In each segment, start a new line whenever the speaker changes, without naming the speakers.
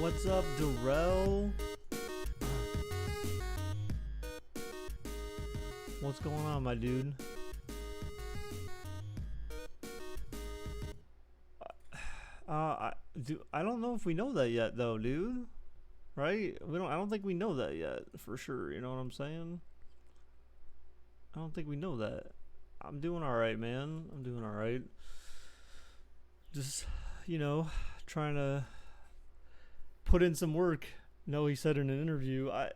What's up, Darrell? What's going on, my dude? I don't know if we know that yet, though, dude. Right? I don't think we know that yet for sure. You know what I'm saying? I don't think we know that. I'm doing all right, man. I'm doing all right. Just, trying to put in some work. No, he said in an interview. I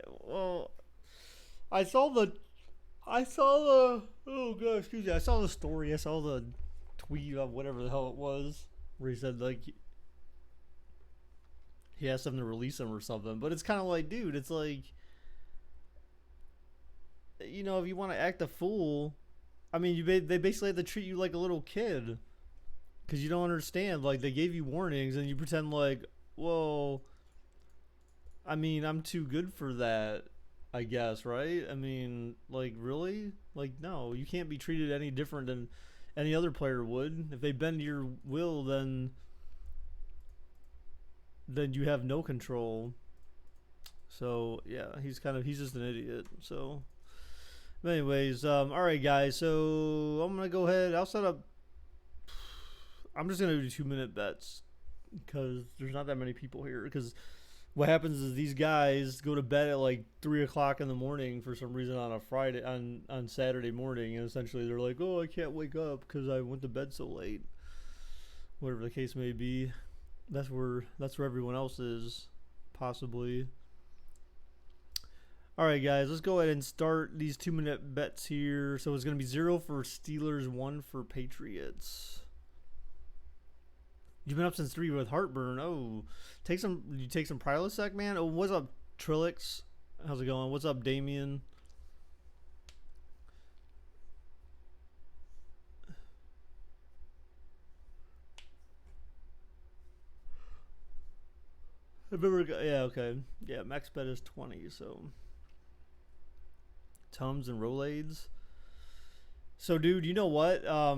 saw the. Oh god, excuse me. I saw the story. I saw the tweet of whatever the hell it was, where he said like he asked them to release him or something. But it's kind of like, dude, it's like, if you want to act a fool, I mean, they basically have to treat you like a little kid, because you don't understand. Like, they gave you warnings, and you pretend like, well, I mean, I'm too good for that, I guess, right? I mean, like, really? Like, no, you can't be treated any different than any other player would. If they bend your will, then you have no control. So yeah, he's just an idiot. So, but anyways, all right, guys. So I'm gonna go ahead. I'm just gonna do 2-minute bets because there's not that many people here. Because what happens is these guys go to bed at like 3 o'clock in the morning for some reason on a Friday on Saturday morning, and essentially they're like, "Oh, I can't wake up because I went to bed so late." Whatever the case may be, that's where everyone else is, possibly. All right, guys, let's go ahead and start these 2-minute bets here. So it's gonna be 0 for Steelers, 1 for Patriots. You've been up since 3 with heartburn. Oh, take some Prilosec, man. Oh, what's up, Trilix? How's it going? What's up, Damien? Yeah, okay. Yeah, max bet is 20, so Tums and Rolades. So, dude, you know what? I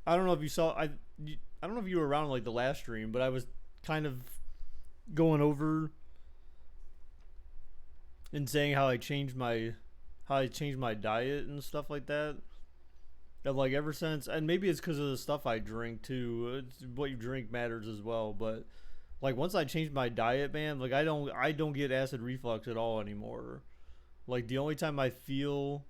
don't know if you saw. I don't know if you were around like the last stream, but I was kind of going over and saying how I changed my diet and stuff like that. And like ever since, and maybe it's because of the stuff I drink too. What you drink matters as well, but like once I changed my diet, man, like I don't get acid reflux at all anymore. Like the only time I feel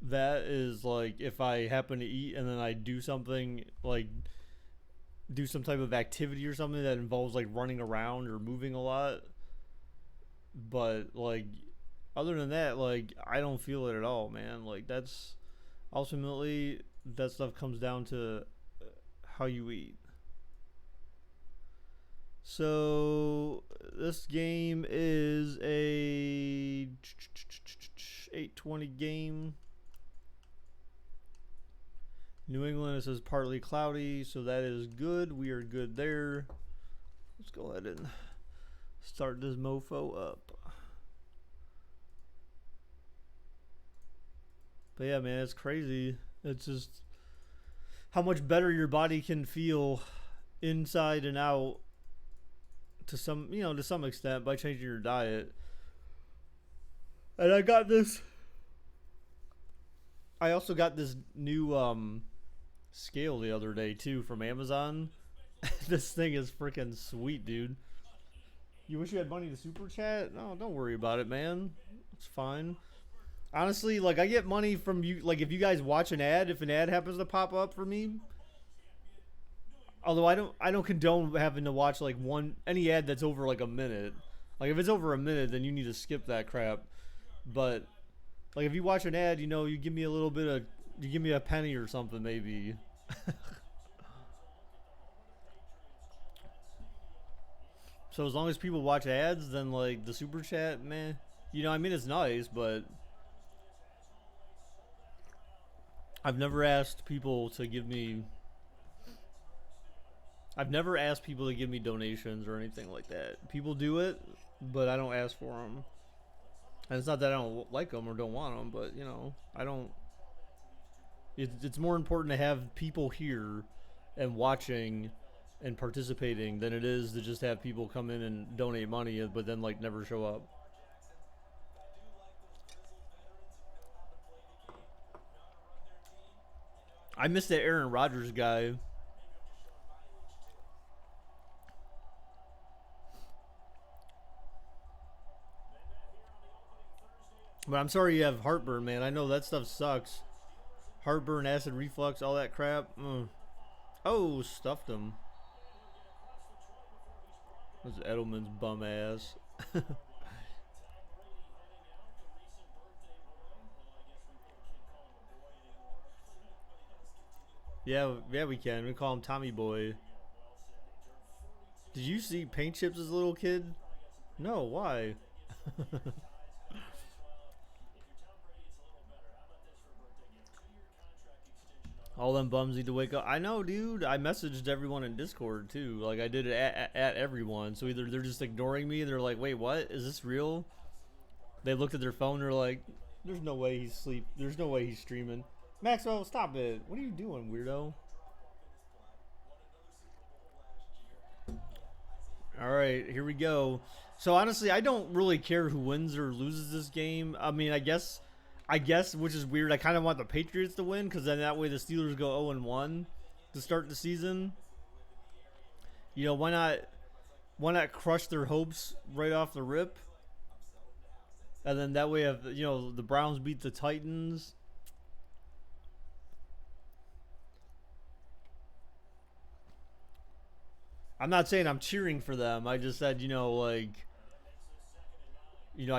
that is like if I happen to eat and then I do something like do some type of activity or something that involves like running around or moving a lot. But like other than that, like I don't feel it at all, man. Like that's ultimately that stuff comes down to how you eat. So this game is a 8:20 game. New England, it says partly cloudy, so that is good. We are good there. Let's go ahead and start this mofo up. But yeah, man, it's crazy. It's just how much better your body can feel inside and out to some extent by changing your diet. And I also got this new scale the other day too from Amazon. This thing is freaking sweet, dude. You wish you had money to super chat? No, don't worry about it, man. It's fine. Honestly, like I get money from you. Like if you guys watch an ad, if an ad happens to pop up for me, although I don't condone having to watch like any ad that's over like a minute. Like if it's over a minute, then you need to skip that crap. But like if you watch an ad, you give me you give me a penny or something maybe. So as long as people watch ads, then like the super chat, man. I mean it's nice, but I've never asked people to give me donations or anything like that. People do it, but I don't ask for them. And it's not that I don't like them or don't want them, but I don't. It's more important to have people here and watching and participating than it is to just have people come in and donate money, but then like never show up. I missed that Aaron Rodgers guy. But I'm sorry you have heartburn, man. I know that stuff sucks. Heartburn, acid reflux, all that crap. Oh, stuffed him. That's Edelman's bum ass. Yeah, we can. We call him Tommy Boy. Did you see Paint Chips as a little kid? No, why? All them bums need to wake up. I know, dude. I messaged everyone in Discord too. Like I did it at everyone. So either they're just ignoring me, they're like, "Wait, what? Is this real?" They looked at their phone. They're like, "There's no way he's asleep. There's no way he's streaming." Maxwell, stop it. What are you doing, weirdo? All right, here we go. So honestly, I don't really care who wins or loses this game. I mean, I guess, which is weird. I kind of want the Patriots to win because then that way the Steelers go 0-1 to start the season. You know, why not crush their hopes right off the rip? And then that way, if the Browns beat the Titans. I'm not saying I'm cheering for them. I just said, I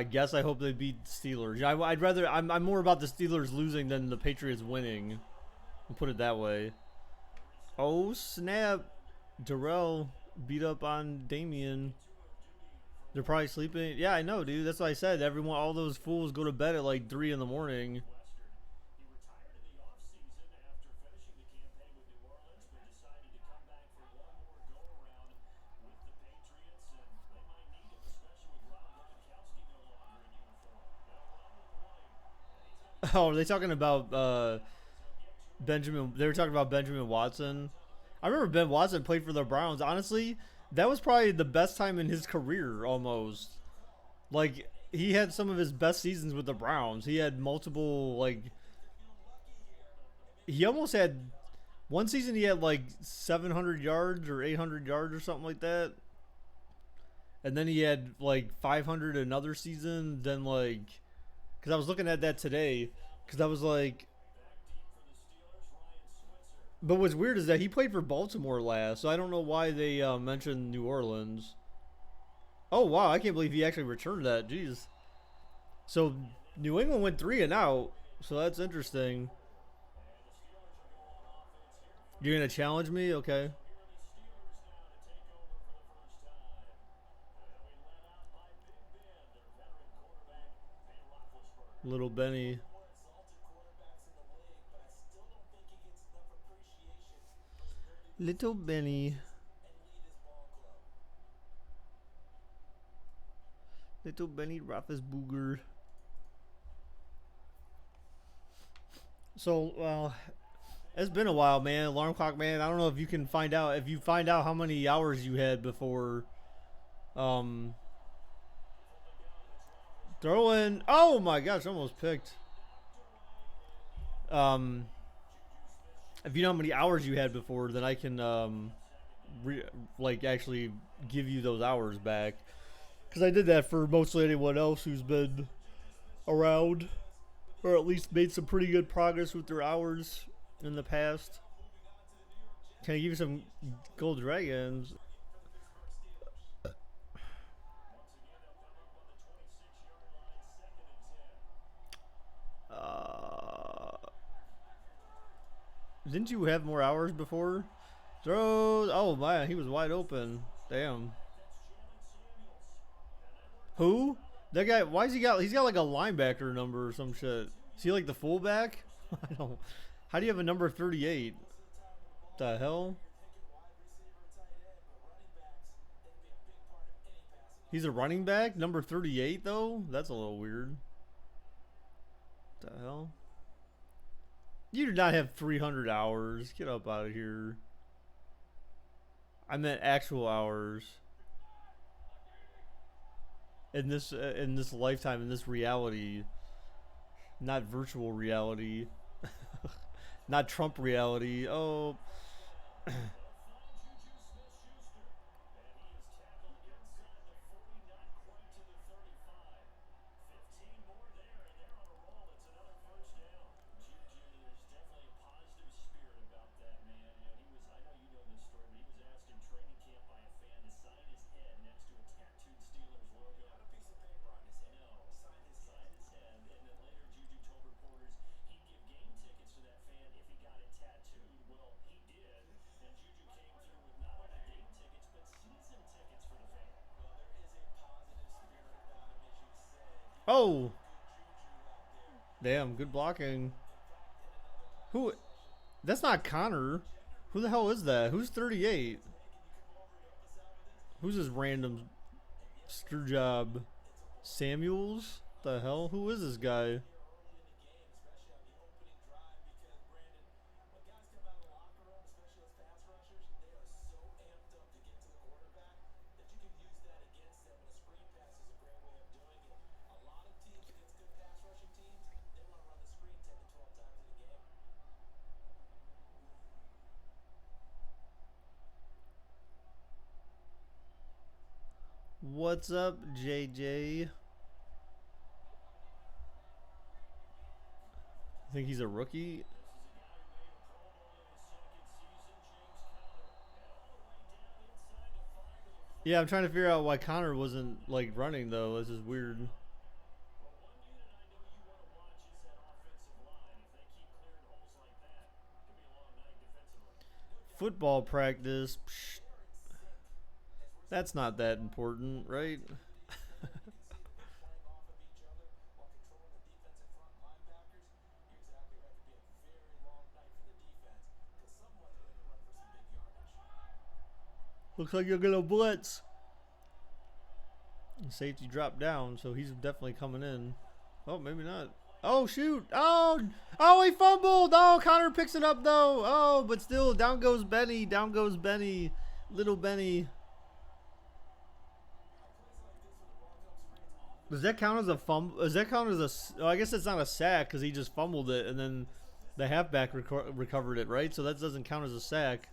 guess I hope they beat Steelers. I'd rather. I'm more about the Steelers losing than the Patriots winning. I'll put it that way. Oh snap! Darrell beat up on Damien. They're probably sleeping. Yeah, I know, dude. That's what I said. Everyone, all those fools go to bed at like 3 in the morning. Oh, are they talking about Benjamin? They were talking about Benjamin Watson. I remember Ben Watson played for the Browns. Honestly, that was probably the best time in his career almost. Like he had some of his best seasons with the Browns. He had multiple he almost had one season he had like 700 yards or 800 yards or something like that. And then he had like 500 another season. Then cuz I was looking at that today cuz I was like, but what's weird is that he played for Baltimore last. So I don't know why they mentioned New Orleans. Oh wow, I can't believe he actually returned that. Jeez. So New England went 3-0. So that's interesting. You're gonna challenge me, okay? Little Benny, little Benny, little Benny Roethlisberger. So, it's been a while, man. Alarm clock, man. I don't know if you can find out if you find out how many hours you had before um throwing. Oh my gosh, almost picked. Um, if you know how many hours you had before, then I can actually give you those hours back because I did that for mostly anyone else who's been around or at least made some pretty good progress with their hours in the past. Can I give you some gold dragons? Uh, didn't you have more hours before? Throws. Oh man, he was wide open. Damn. Who? That guy? Why is he got? He's got like a linebacker number or some shit. Is he like the fullback? I don't. How do you have a number 38? The hell? He's a running back, number 38 though. That's a little weird. The hell? You do not have 300 hours. Get up out of here. I meant actual hours in this lifetime, in this reality, not virtual reality, not Trump reality. Oh, oh, damn, good blocking. Who? That's not Connor. Who the hell is that? Who's 38? Who's this random screw job? Samuels? The hell? Who is this guy? What's up, JJ? I think he's a rookie. Yeah, I'm trying to figure out why Connor wasn't like running though. This is weird. Football practice. Psh, that's not that important, right? Looks like you're gonna blitz. Safety dropped down, so he's definitely coming in. Oh, maybe not. Oh shoot! Oh, he fumbled! Oh, Connor picks it up though. Oh, but still, down goes Benny. Down goes Benny. Little Benny. Does that count as a fumble? Does that count as a? Oh, I guess it's not a sack because he just fumbled it and then the halfback recovered it, right? So that doesn't count as a sack.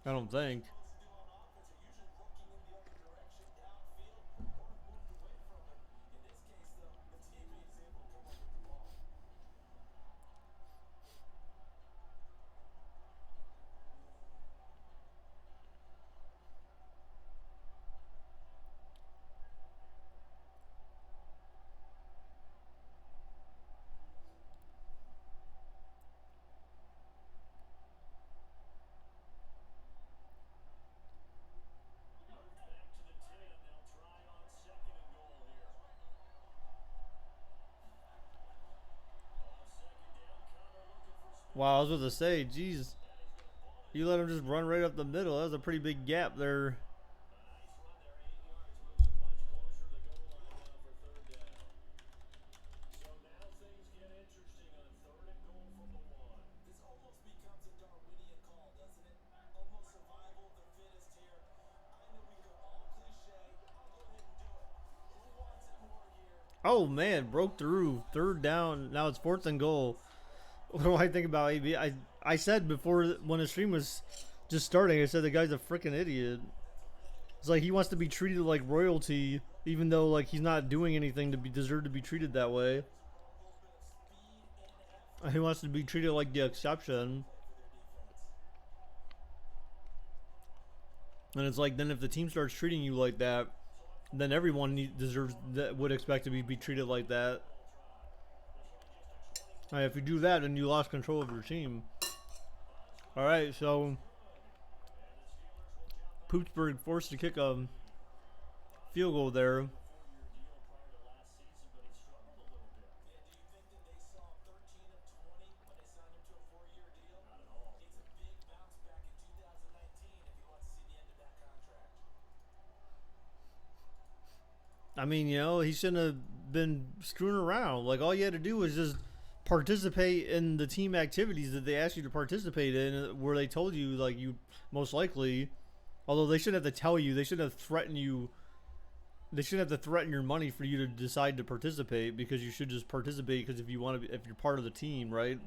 I don't think. Wow, I was about to say, geez, you let him just run right up the middle. That was a pretty big gap there. Oh man, broke through. Third down. Now it's fourth and goal. What do I think about AB? I said before when the stream was just starting, I said the guy's a freaking idiot. It's like he wants to be treated like royalty, even though like he's not doing anything to be deserve to be treated that way. He wants to be treated like the exception. And it's like then if the team starts treating you like that, then everyone deserves that would expect to be treated like that. Right, if you do that, then you lost control of your team. All right, so Pittsburgh forced to kick a field goal there. I mean, you know, he shouldn't have been screwing around. Like, all you had to do was just participate in the team activities that they asked you to participate in, where they told you, like, you most likely Although they shouldn't have to tell you, they shouldn't have threatened you. They shouldn't have to threaten your money for you to decide to participate because you should just participate because if you want to, if you're part of the team, right?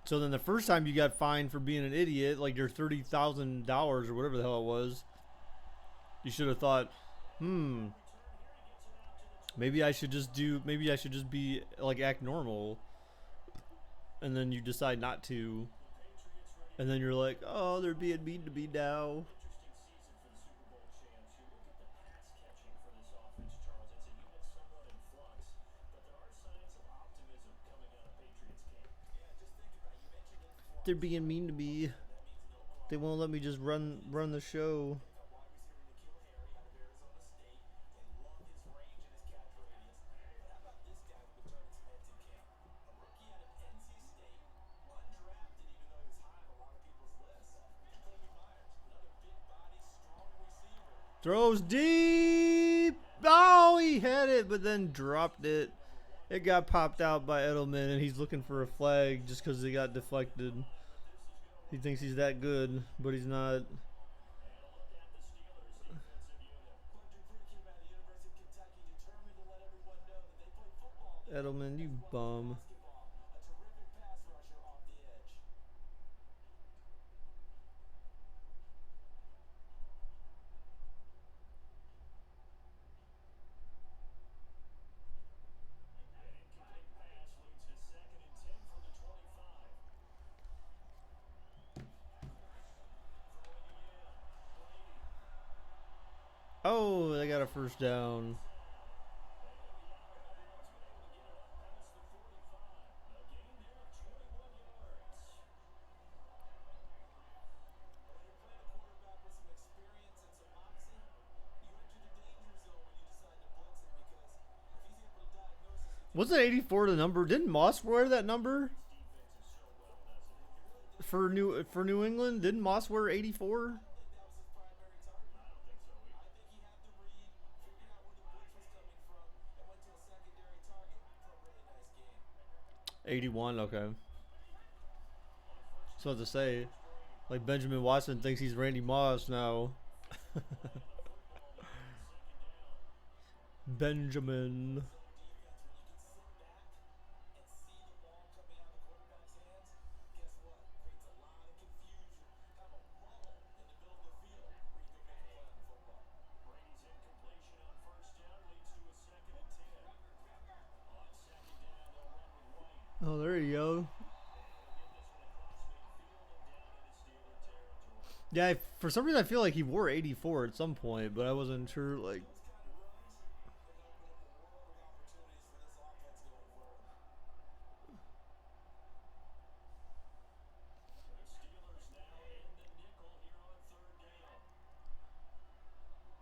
So then the first time you got fined for being an idiot, like your $30,000 or whatever the hell it was, you should have thought, hmm, maybe I should just do, maybe I should just be like act normal, and then you decide not to, and then you're like, oh, they're being mean to me now. They're being mean to me. They won't let me just run the show. Throws deep. Oh, he had it, but then dropped it. It got popped out by Edelman, and he's looking for a flag just because he got deflected. He thinks he's that good, but he's not. Edelman, you bum. Oh, they got a first down. Wasn't 84 the number? Didn't Moss wear that number for New England? Didn't Moss wear 84? 81. Okay. So I have to say, like Benjamin Watson thinks he's Randy Moss now. Benjamin. Oh, there you go. Yeah, for some reason I feel like he wore 84 at some point, but I wasn't sure. Like,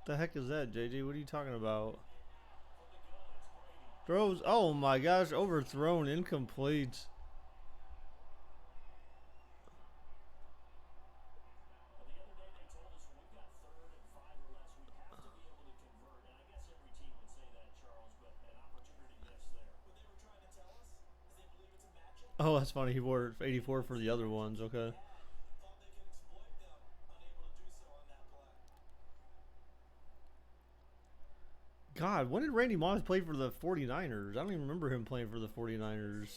the heck is that, JJ? What are you talking about? Throws. Oh my gosh, overthrown, incomplete. Oh, that's funny. He wore 84 for the other ones. Okay. God, when did Randy Moss play for the 49ers? I don't even remember him playing for the 49ers.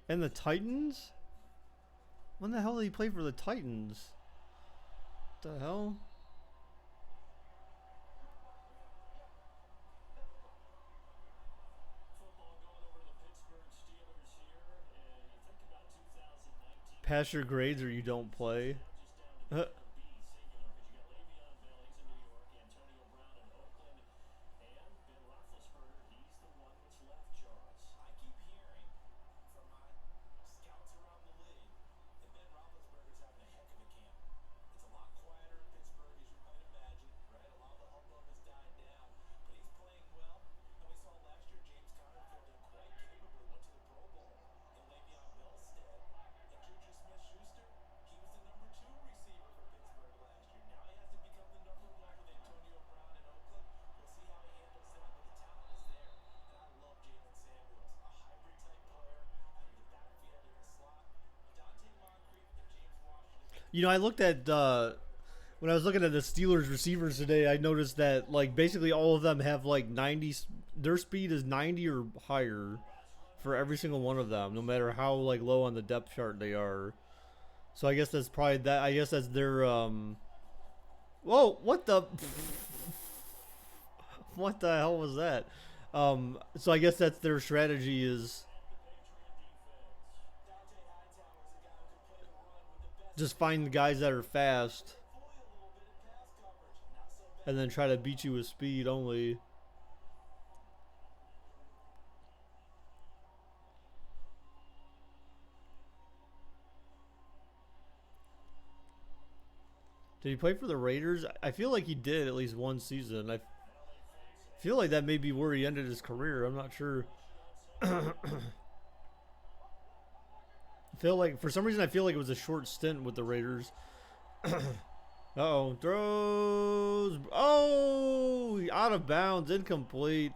And the Titans? When the hell did he play for the Titans? What the hell? Pass your grades or you don't play. I looked at when I was looking at the Steelers receivers today. I noticed that like basically all of them have like 90. Their speed is 90 or higher for every single one of them, no matter how like low on the depth chart they are. So I guess that's probably that. I guess that's their. Whoa! What the? What the hell was that? So I guess that's their strategy is just find the guys that are fast and then try to beat you with speed only. Did he play for the Raiders? I feel like he did at least one season. I feel like that may be where he ended his career. I'm not sure. I feel like for some reason I feel like it was a short stint with the Raiders. Uh-oh, throws. Oh, out of bounds, incomplete.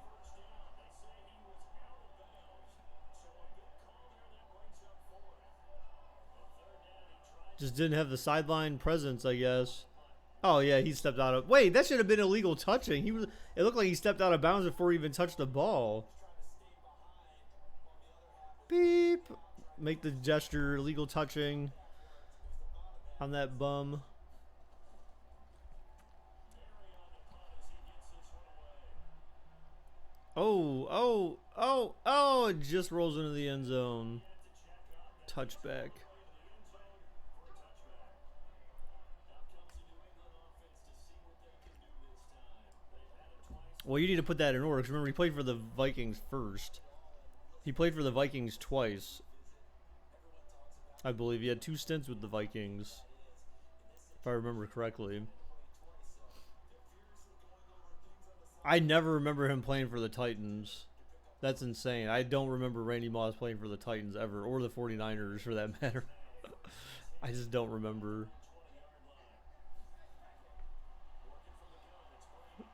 Just didn't have the sideline presence, I guess. Oh yeah, he stepped out of. Wait, that should have been illegal touching. He was. It looked like he stepped out of bounds before he even touched the ball. Beep. Make the gesture illegal touching on that bum. Oh, it just rolls into the end zone. Touchback. Well, you need to put that in order, because remember, he played for the Vikings first. He played for the Vikings twice. I believe he had 2 stints with the Vikings, if I remember correctly. I never remember him playing for the Titans. That's insane. I don't remember Randy Moss playing for the Titans ever, or the 49ers for that matter. I just don't remember.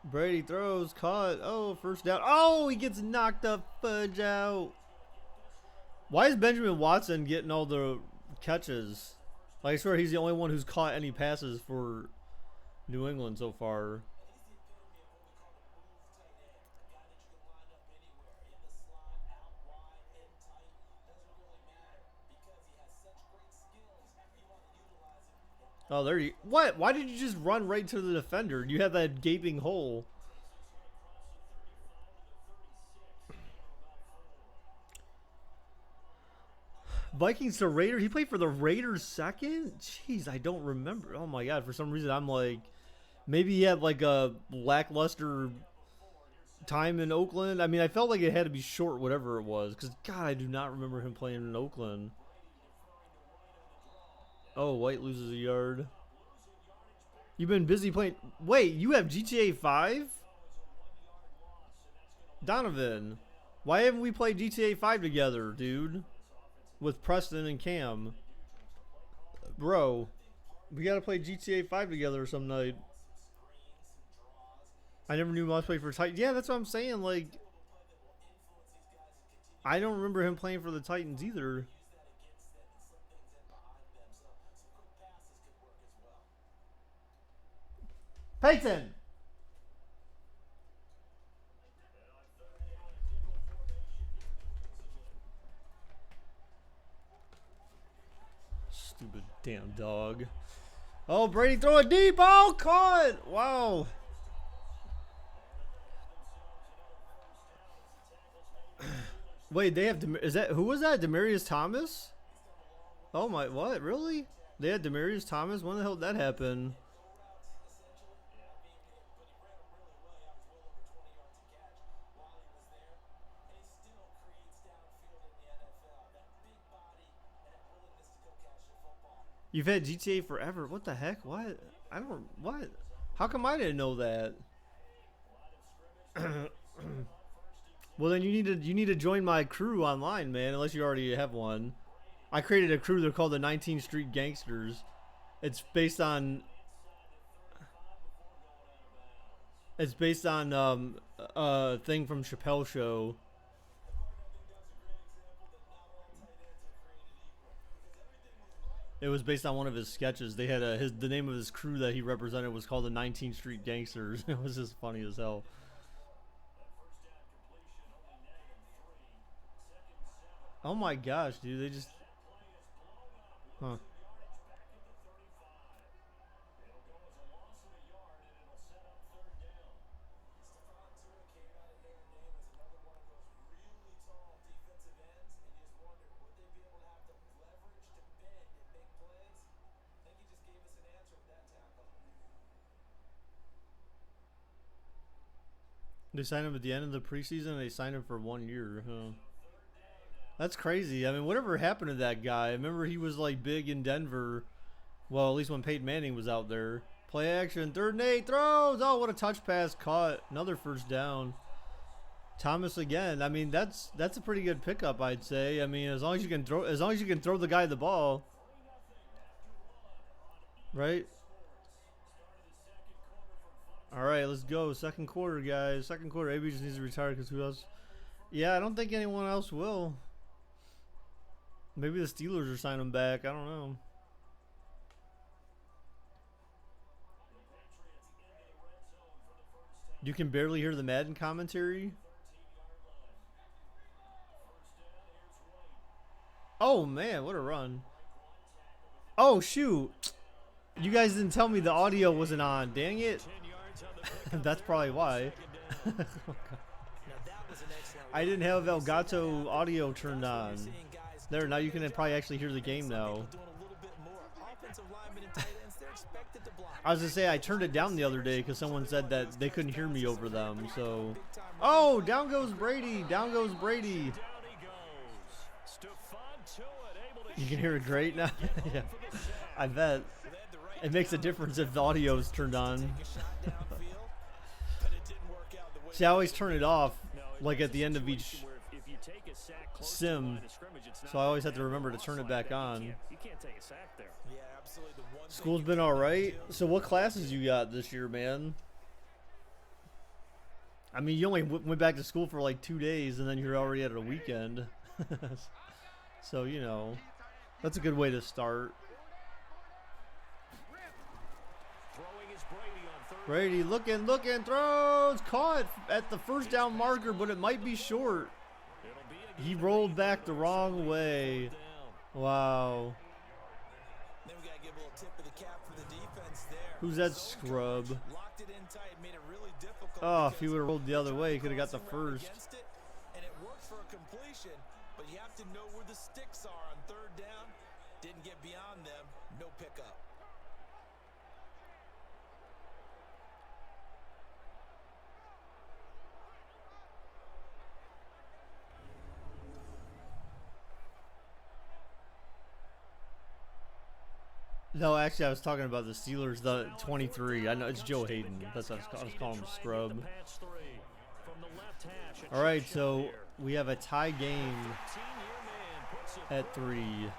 Brady throws, caught. Oh, first down. Oh, he gets knocked the fudge out. Why is Benjamin Watson getting all the catches? Like, I swear he's the only one who's caught any passes for New England so far. Oh, there you. What? Why did you just run right to the defender? You had that gaping hole. Vikings to Raiders. He played for the Raiders second? Jeez, I don't remember. Oh my god, for some reason I'm like, maybe he had like a lackluster time in Oakland. I mean, I felt like it had to be short, whatever it was. Because, God, I do not remember him playing in Oakland. Oh, White loses a yard. You've been busy playing. Wait, you have GTA 5? Donovan, why haven't we played GTA 5 together, dude? With Preston and Cam. Bro, we gotta play GTA 5 together some night. I never knew Moss played for Titans. Yeah, that's what I'm saying. Like, I don't remember him playing for the Titans either. Peyton! Stupid damn dog. Oh, Brady throw it deep. Oh, caught. Wow. Wait, they have. Is that who was that? Demaryius Thomas? Oh my! What? Really? They had Demaryius Thomas? When the hell did that happen? You've had GTA forever. What the heck? What? I don't. What? How come I didn't know that? Well, then you need to join my crew online, man. Unless you already have one. I created a crew. They're called the 19th Street Gangsters. It's based on. It's based on a thing from Chappelle Show. It was based on one of his sketches. They had the name of his crew that he represented was called the 19th Street Gangsters. It was just funny as hell. Oh my gosh, dude! They just, huh? They signed him at the end of the preseason. They signed him for 1 year. Huh? That's crazy. I mean, whatever happened to that guy? I remember he was like big in Denver. Well, at least when Peyton Manning was out there. Play action, 3rd and 8, throws. Oh, what a touch pass caught. Another first down. Thomas again. I mean, that's a pretty good pickup, I'd say. I mean, as long as you can throw the guy the ball, right? All right, let's go. Second quarter, guys. Second quarter. AB just needs to retire because who else? Yeah, I don't think anyone else will. Maybe the Steelers are signing him back. I don't know. You can barely hear the Madden commentary. Oh, man, what a run. Oh, shoot. You guys didn't tell me the audio wasn't on. Dang it. That's probably why. I didn't have Elgato audio turned on. There, now you can probably actually hear the game now. I was gonna say I turned it down the other day because someone said that they couldn't hear me over them. So, oh, down goes Brady. Down goes Brady. You can hear it great now. Yeah, I bet. It makes a difference if the audio is turned on. See, I always turn it off, like at the end of each sim, so I always have to remember to turn it back on. School's been all right. So what classes you got this year, man? I mean, you only went back to school for like 2 days, and then you're already at a weekend. So, you know, that's a good way to start. Brady looking, throws, caught at the first down marker, but it might be short. He rolled back the wrong way. Wow. Who's that scrub? Oh, if he would have rolled the other way, he could have got the first.
And it worked for a completion, but you have to know where the sticks are on 3rd down. Didn't get beyond them, no pickup.
No, actually, I was talking about the Steelers, the 23. I know it's Joe Hayden. That's what I was calling him, scrub. All right, so we have a tie game at 3.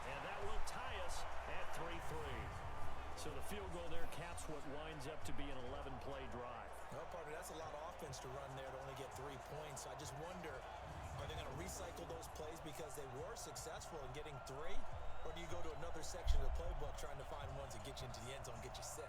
So the field goal there caps what winds up to be an 11-play drive.
No, partner, that's a lot of offense to run there to only get 3 points. I just wonder, are they going to recycle those plays because they were successful in getting 3? Or do you go to another section of the playbook trying to find ones that get you into the end zone, get you 6?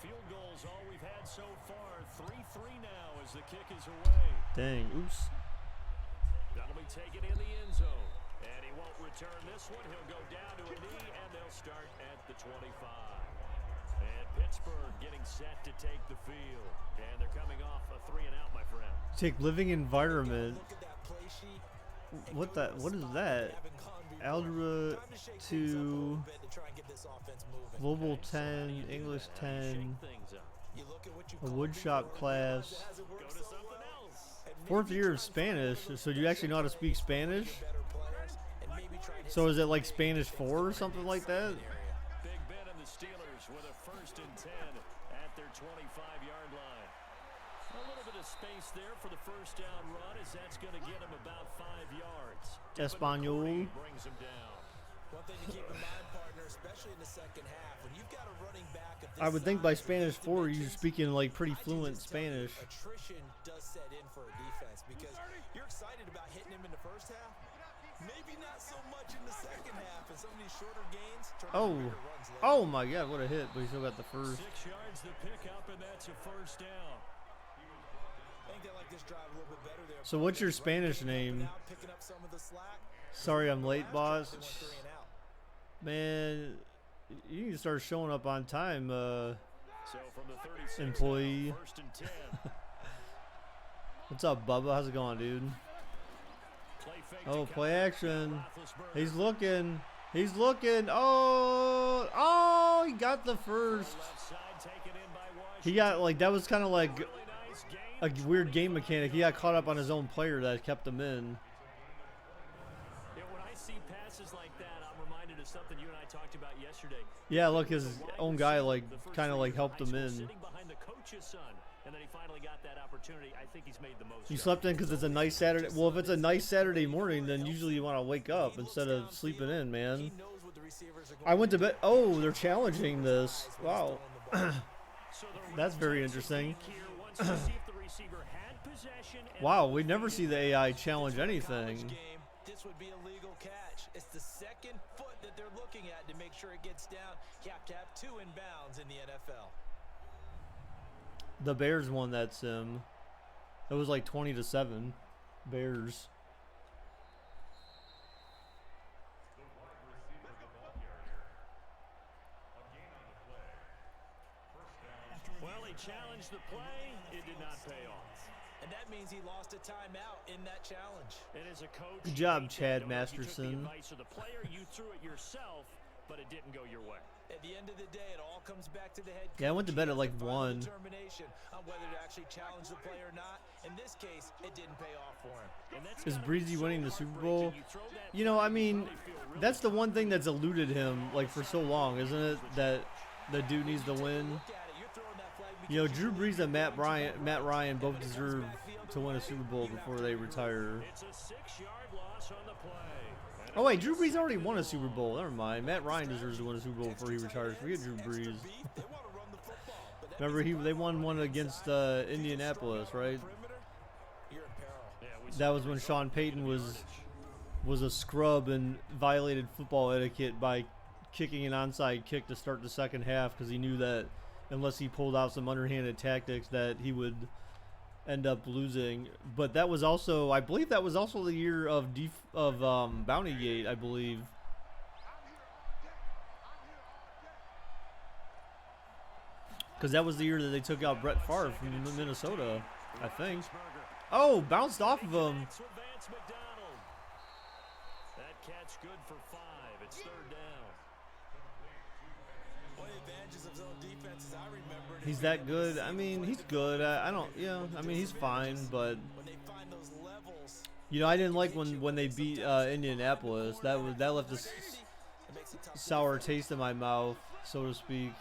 Field goals all we've had so far. 3-3 now as the kick is away.
Dang, oops.
That'll be taken in the end zone. And he won't return this one. He'll go down to a knee, and they'll start at the 25. And Pittsburgh getting set to take the field. And they're coming off a 3-and-out, my friend.
Take living environment. What is that? Algebra 2, Global 10, English 10, a woodshop class. 4th year of Spanish. So do you actually know how to speak Spanish? So is it like Spanish 4 or something like that?
Big Ben and the Steelers with a 1st and 10 at their 25-yard line. A little bit of of space there for the first down run, as that's going to get him about 5 yards.
Espanol.
Brings him down.
One thing to keep in mind, partner, especially in the second half, when you've got a running back of this
I would think by
size,
Spanish 4 you're
dimensions,
speaking like pretty
I can
fluent
just tell you,
Spanish.
attrition does set in for a defense because you're excited about hitting him in the first half. Maybe not so much in the second half, and some of these shorter gains turn into bigger runs later.
Oh my God, what a hit! But he still got the first.
6 yards to pick up, and that's a first down.
I think they like this drive a little bit better there.
So what's your Spanish name?
Picking up some of the slack.
Sorry, I'm late, boss.
They went 3 and out.
Man, you need to start showing up on time,
So from the 36
employee.
first and 10.
What's up, Bubba? How's it going, dude?
Play fake
Oh,
to
play
cover.
action.
Roethlisberger.
He's looking. He's looking. Oh, he got the first.
Left side taken in by
He
Washington.
got, like, that was kind of like
Really nice gain.
a weird game mechanic. He got caught up on his own player that kept him in.
Yeah, when I see passes like that, I'm reminded of something you and I talked about yesterday.
Yeah, look, his
The wide
own guy,
receiver,
like,
the first
kind of,
3
like,
years
helped
of
him
high school,
in.
Sitting behind the coach's son, and then he finally got that opportunity. I think he's made the most.
You
of it.
slept in because it's a nice Saturday. Well, if it's a nice Saturday morning, then usually you want to wake up instead of sleeping in, man.
He knows what the receivers are going
I went to
do.
bed. Oh, they're challenging this.
When he's
Wow.
throwing the ball.
So the
That's very
return
interesting.
technique here, once you see if the receiver had possession and
Wow, we never see the AI challenge
College
anything.
game, this would be a legal catch. It's the second foot that they're looking at to make sure it gets down. You have to have 2 inbounds in the NFL.
The Bears won that sim. It was like 20-7. Bears.
well, he challenged the play. It did not pay off.
And that means he lost a timeout in that challenge.
And as a coach,
Good job,
you
Chad
don't know if you took the
Masterson.
advice of the player, you threw it yourself, but it didn't go your way.
At the end of the day, it all comes back to the head coach.
Yeah, I went to bed at like
He has the final
1.
determination on whether to actually challenge the play or not. In this case, it didn't pay off for him.
And that's
Is
gotta be
Breezy
so
winning the Super
heartbreaking.
Bowl?
You throw that
You know, I
play,
mean,
probably feel really
that's the one thing that's eluded him like for so long, isn't it? That the dude needs to win.
Look at it. You're throwing that flag
You know,
because
Drew
you
Brees and
believe
Matt Ryan both
When it comes
deserve
backfield
to win a
away,
Super Bowl
you have
before
to
they
agree.
retire.
It's a 6-yard loss on the play. And
Oh wait, Drew Brees already won a Super Bowl. Never mind. Matt Ryan deserves to win a Super Bowl before he retires. Forget Drew
Extra
Brees.
beef, they wanna run the football, but that
Remember,
means
they won one against Indianapolis, right?
perimeter, you're in peril.
yeah, we saw
That was
the
when
result.
Sean Payton was
Yardage.
a scrub and violated football etiquette by kicking an onside kick to start the second half because he knew that unless he pulled out some underhanded tactics that he would end up losing. But that was also, I believe, that was also the year of Bountygate, I believe. Because that was the year that they took out Brett Favre from Minnesota, I think. Oh, bounced off of him.
Backs with Vance McDonald. That catch good for 5. It's 3rd down.
One of the advantages of zone defense is I remember it is
He's
being
that
able to
good.
see
I
what
mean,
plays
he's
the
good.
quarterback
I don't, yeah. I mean, he's fine, but
when they find those levels.
you know, I didn't like when they beat Indianapolis. That left a
It makes it tough to
sour
defend.
taste in my mouth, so to speak.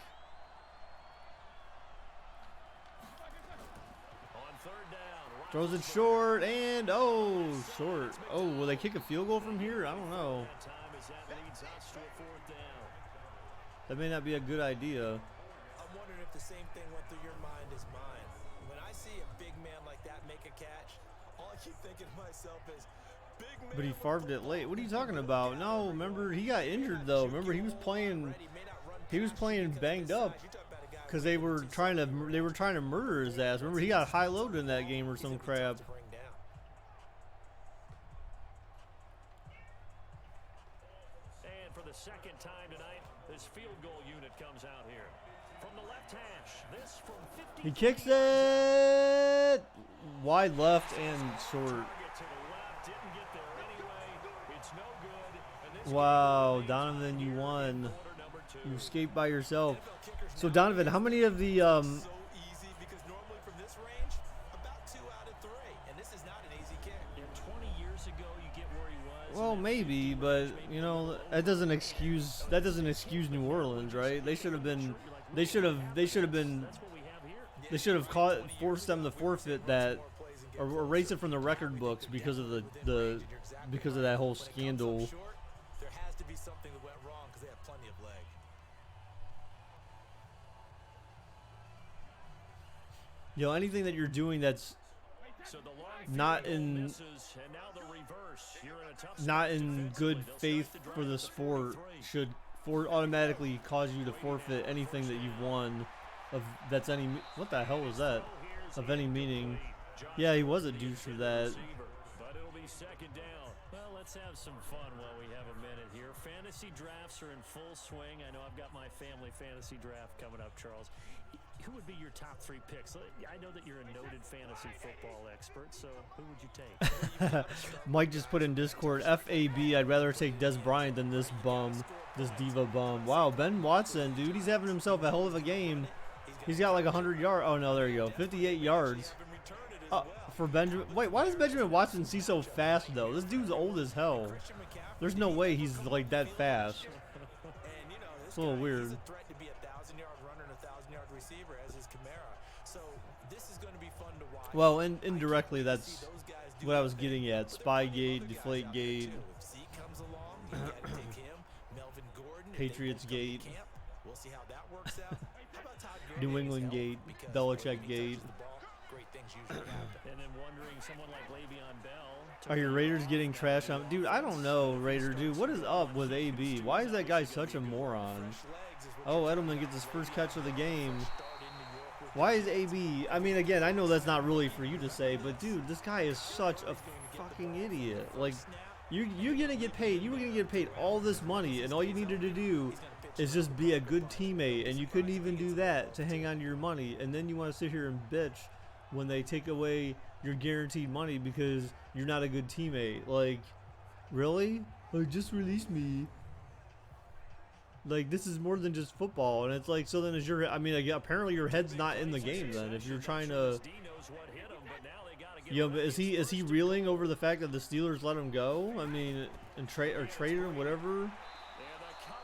On 3rd down.
Throws it short and short. Oh, will they kick a field goal from here? I don't know.
That time as that leads us to a 4th down.
That may not be a good idea.
I'm wondering if the same thing went through your mind as mine. When I see a big man like that make a catch, all I keep thinking to myself is, big man.
But he
with the
farved it
football.
late. What are you talking about? No, remember he got injured though. Remember he was playing banged up because they were trying to murder his ass. Remember he got high loaded in that game or some crap.
And for the 2nd time tonight, this field goal unit comes out here. From the left hash, this from 50.
He kicks it wide left and short.
Target to the left, didn't get there anyway. It's no good. And this
Wow,
game
Donovan, you
here
won.
in quarter number 2.
You escaped by yourself. So Donovan, how many of the
So easy because normally from this range, about 2 out of 3, and this is not an easy kick.
Yeah, 20 years ago, you get where he was.
well,
and then
maybe,
50
but
range, maybe
you know
more.
that doesn't excuse New Orleans, right? They should have been
That's what we have here.
they should have been
That's what we have here.
Yeah,
They should have forced them to forfeit that, or erase it from the record books because of because of that whole scandal.
There has to be something that went wrong because they have plenty of leg.
You know, anything that you're doing that's not in good faith for the sport should automatically cause you to forfeit anything that you've won that's any. What the hell was that? Of any meaning. Yeah, he was a douche for that.
But it'll be second down. Well, let's have some fun while we have a minute here. Fantasy drafts are in full swing. I know I've got my family fantasy draft coming up, Charles. Who would be your top 3 picks? I know that you're a noted fantasy football expert, so who would you take?
Mike just put in Discord, FAB, I'd rather take Des Bryant than this bum, this diva bum. Wow, Ben Watson, dude, he's having himself a hell of a game. He's got like 100 yards. Oh, no, there you go. 58 yards. For Benjamin. Wait, why does Benjamin Watson see so fast, though? This dude's old as hell. There's no way he's like that fast. It's a little weird. Well, indirectly, that's what I was getting at. Spygate, Deflategate, Patriots Gate, New England Gate, Belichick Gate. Are your Raiders getting trash on? Dude, I don't know, Raider. Dude, what is up with AB? Why is that guy such a moron? Oh, Edelman gets his first catch of the game. Why is AB? I mean, again, I know that's not really for you to say, but dude, this guy is such a fucking idiot. Like, you're gonna get paid. You were gonna get paid all this money, and all you needed to do is just be a good teammate, and you couldn't even do that to hang on to your money. And then you want to sit here and bitch when they take away your guaranteed money because you're not a good teammate. Like, really? Like, just release me. Like, this is more than just football, and it's like, so then is your, I mean, apparently your head's not in the game then, if you're trying to, you know, is he reeling over the fact that the Steelers let him go? I mean, and trade him, whatever.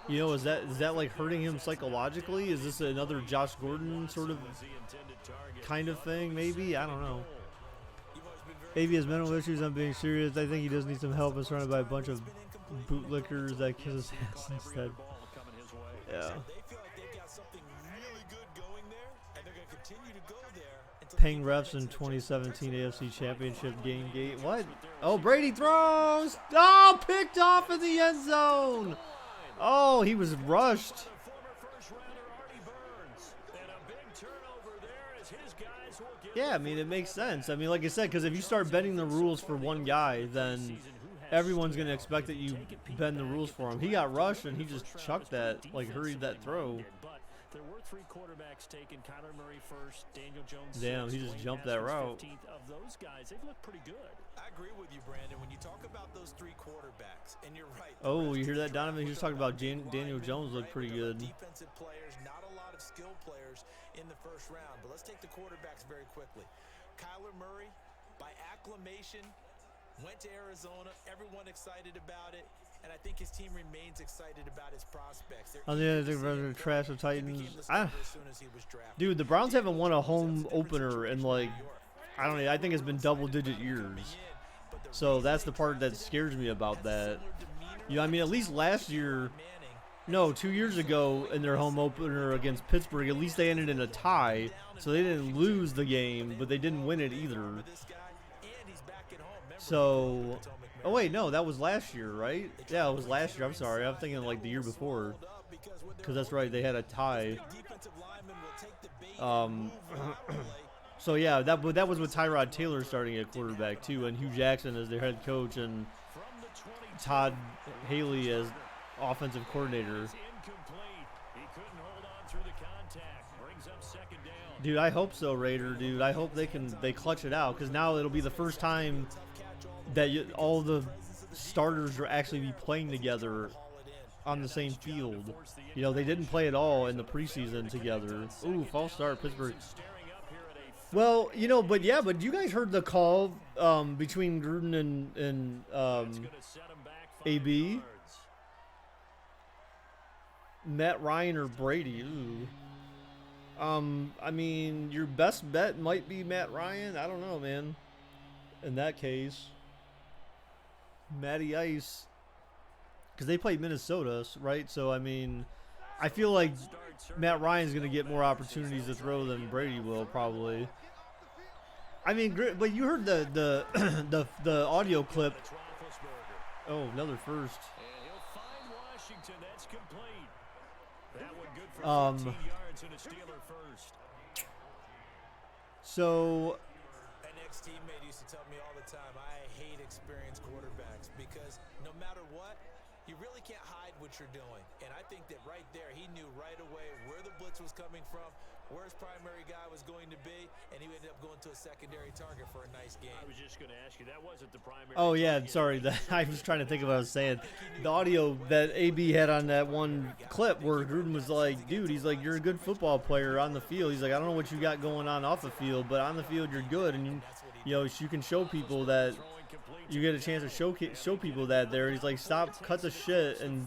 You know, is that like hurting him psychologically? Is this another Josh Gordon sort of kind of thing, maybe? I don't know. AB has mental issues, I'm being serious. I think he does need some help. He's surrounded by a bunch of bootlickers that kiss his ass instead. Yeah. Paying refs in 2017 AFC Championship game gate. What? Oh, Brady throws. Oh, picked off in the end zone. Oh, he was rushed. Yeah, I mean, it makes sense. I mean, like I said, because if you start bending the rules for one guy, then everyone's going to expect that you bend the rules for him. He got rushed, and he just chucked that, like, hurried that throw.
There were 3 quarterbacks taken. Kyler Murray first, Daniel Jones.
Damn, he just jumped that route.
Of those guys, they've looked pretty good.
I agree with you, Brandon. When you talk about those 3 quarterbacks, and you're right.
Oh, you hear that, Donovan? He was talking about Daniel Jones looked pretty good.
Defensive players, not a lot of skilled players in the first round. But let's take the quarterbacks very quickly. Kyler Murray, by acclamation, went to Arizona. Everyone excited about it. And I think his team remains excited about his prospects.
On the other thing, trash of Titans. Dude, the Browns haven't won a home opener in, like, I don't know. I think it's been double-digit years. So that's the part that scares me about that. You know, I mean, at least last year, no, 2 years ago in their home opener against Pittsburgh, at least they ended in a tie. So they didn't lose the game, but they didn't win it either. So, oh wait, no, that was last year, right? Yeah, it was last year. I'm sorry, I'm thinking like the year before, because that's right, they had a tie. So yeah, that was with Tyrod Taylor starting at quarterback too, and Hugh Jackson as their head coach, and Todd Haley as offensive coordinator. Dude, I hope so, Raider. Dude, I hope they clutch it out, because now it'll be the first time that all the starters will actually be playing together on the same field. You know, they didn't play at all in the preseason together. Ooh, false start, Pittsburgh. Well, you know, but you guys heard the call between Gruden and AB? Matt Ryan or Brady. Ooh. I mean, your best bet might be Matt Ryan. I don't know, man. In that case, Matty Ice, because they played Minnesota, right? So I mean, I feel like Matt Ryan's gonna get more opportunities to throw than Brady will probably. I mean, but you heard the the audio clip. Oh, another first.
And he'll find Washington. That's complete. That one good for 15 yards and a Steeler first.
So
An ex-teammate used to tell me all the time, I hate experienced quarterbacks because no matter what, you really can't hide what you're doing. And I think that right there, he knew right away where the blitz was coming from, where his primary guy was going to be, and he ended up going to a secondary target for a nice game.
I was just going to ask you, that wasn't the primary.
oh yeah, sorry. I was trying to think of what I was saying. The audio that AB had on that one clip where Gruden was like, dude, he's like, you're a good football player on the field. He's like, I don't know what you got going on off the field, but on the field you're good, and you can show people that you get a chance to show people that there. He's like, stop, cut the shit, and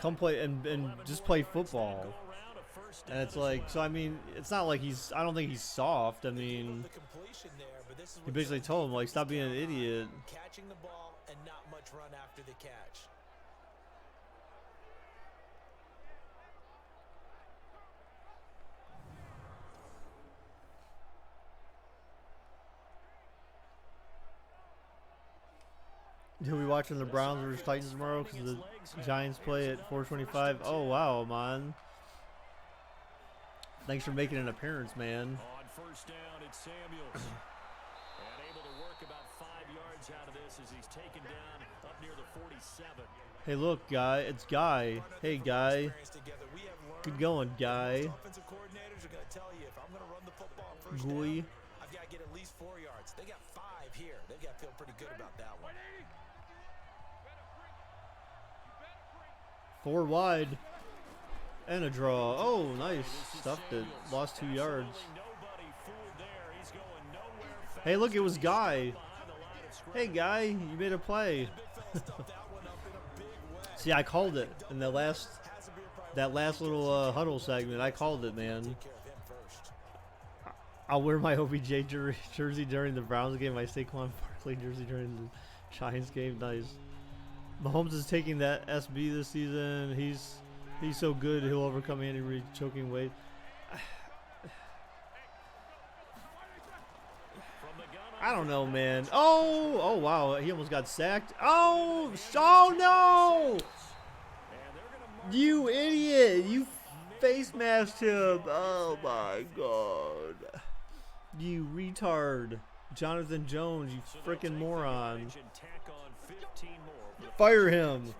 come play and just play football. And it's like, so I mean, it's not like I don't think he's soft. I mean, he basically told him, like, stop being an idiot.
Catching the ball and not much run after the catch.
He'll be watching the Browns versus Titans tomorrow because the Giants play at 4:25. Oh wow, man! Thanks for making an appearance, man.
On first down, it's Samuels. And able to work about 5 yards out of this as he's taken down up near the 47.
Hey, look, guy, it's Guy. Hey, Guy. Good going, Guy.
Offensive coordinators are going to tell you if I'm going to run the football on first
Gooey.
down, I've got to get at least 4 yards. They got 5 here. They've got to feel pretty good about that one.
4 wide. And a draw. Oh, nice. Stuffed it. Lost 2 yards. Hey, look, it was Guy. Hey, Guy, you made a play. See, I called it in that last little huddle segment. I called it, man. I'll wear my OBJ jersey during the Browns game. My Saquon Barkley jersey during the Giants game. Nice. Mahomes is taking that SB this season. He's so good he'll overcome Andy Reid's choking weight. I don't know, man. Oh wow, he almost got sacked. Oh no! You idiot! You face masked him. Oh my god! You retard, Jonathan Jones. You freaking moron! Fire him,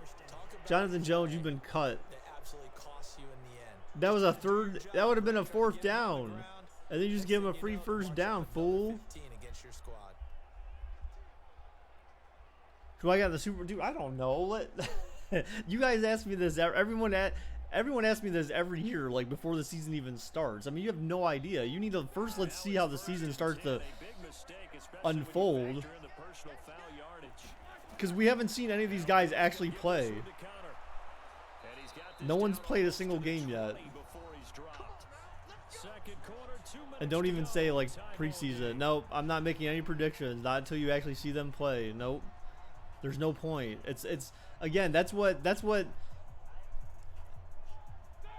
Jonathan Jones. You've been cut. That was a third. That would have been a 4th down, and then you just give him a free first down, fool. Who I got the Super? Dude, I don't know. You guys ask me this. Everyone asks me this every year, like before the season even starts. I mean, you have no idea. You need to first let's see how the season starts to unfold, because we haven't seen any of these guys actually play. No one's played a single game yet. And don't even say like preseason. Nope, I'm not making any predictions. Not until you actually see them play. Nope. There's no point. It's again, that's what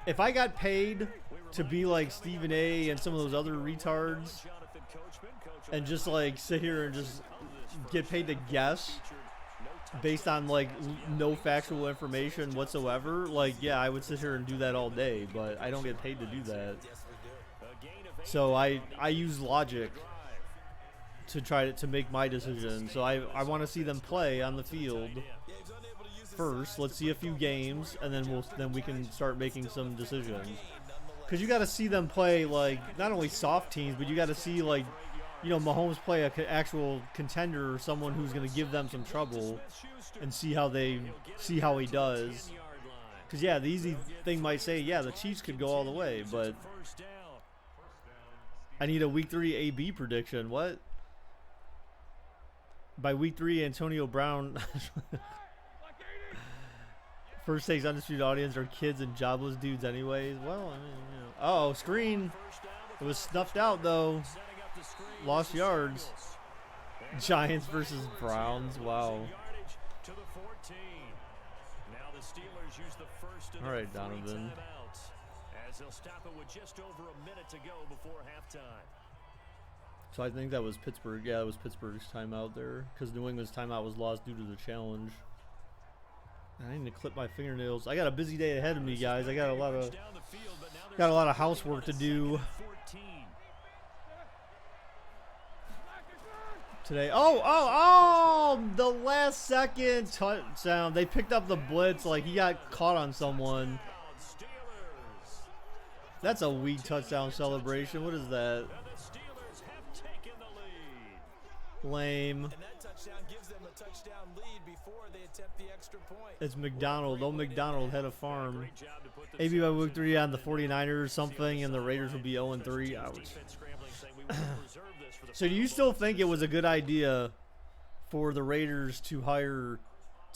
if I got paid to be like Stephen A and some of those other retards and just like sit here and just get paid to guess based on like no factual information whatsoever, like yeah, I would sit here and do that all day, but I don't get paid to do that. So I use logic to try to make my decision. So I want to see them play on the field first. Let's see a few games, and then we can start making some decisions. Because you got to see them play like not only soft teams, but you got to see like, you know, Mahomes play a actual contender or someone who's going to give them some trouble, and see how he does. Because yeah, the easy thing might say, yeah, the Chiefs could go all the way, but I need a week 3 AB prediction. What? By week 3, Antonio Brown First Takes Undisputed audience are kids and jobless dudes anyways. Well, I mean, you know. Uh-oh, screen. It was snuffed out, though. Lost yards. Giants versus Browns. Wow. All right, Donovan.
As they'll stop it with just over a minute to go before halftime.
So I think that was Pittsburgh. Yeah, it was Pittsburgh's timeout there because New England's timeout was lost due to the challenge. I need to clip my fingernails. I got a busy day ahead of me, guys. I got a lot of housework to do today. Oh! The last second touchdown. They picked up the blitz like he got caught on someone. That's a weak touchdown celebration. What is that? Lame.
And that touchdown gives them a touchdown lead before they attempt the extra point.
It's McDonald. Old McDonald had a farm. AB by week 3 on the 49ers or something, and the Raiders will be 0-3. Ouch. So do you still think it was a good idea for the Raiders to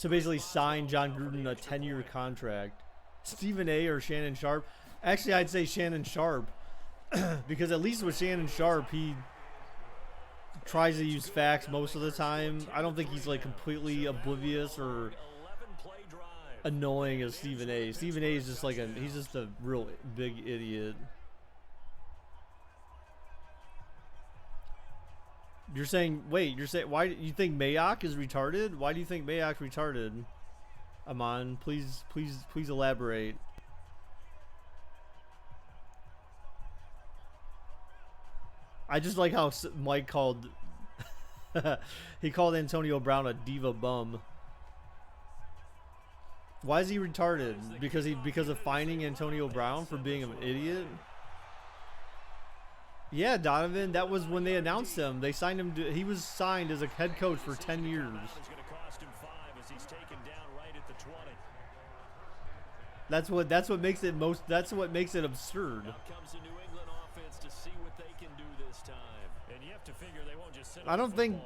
basically sign John Gruden a 10-year contract? Stephen A. or Shannon Sharp? Actually, I'd say Shannon Sharp because at least with Shannon Sharp, he tries to use facts most of the time. I don't think he's like completely oblivious or annoying as Stephen A. Stephen A. is just like he's just a real big idiot. You're saying why do you think Mayock is retarded? Why do you think Mayock's retarded? Amon, please elaborate. I just like how Mike called he called Antonio Brown a diva bum. Why is he retarded? Because of fining Antonio Brown for being an idiot? Yeah, Donovan, that was when they announced him. They signed him he was signed as a head coach for 10 years. That's what makes it absurd. I don't think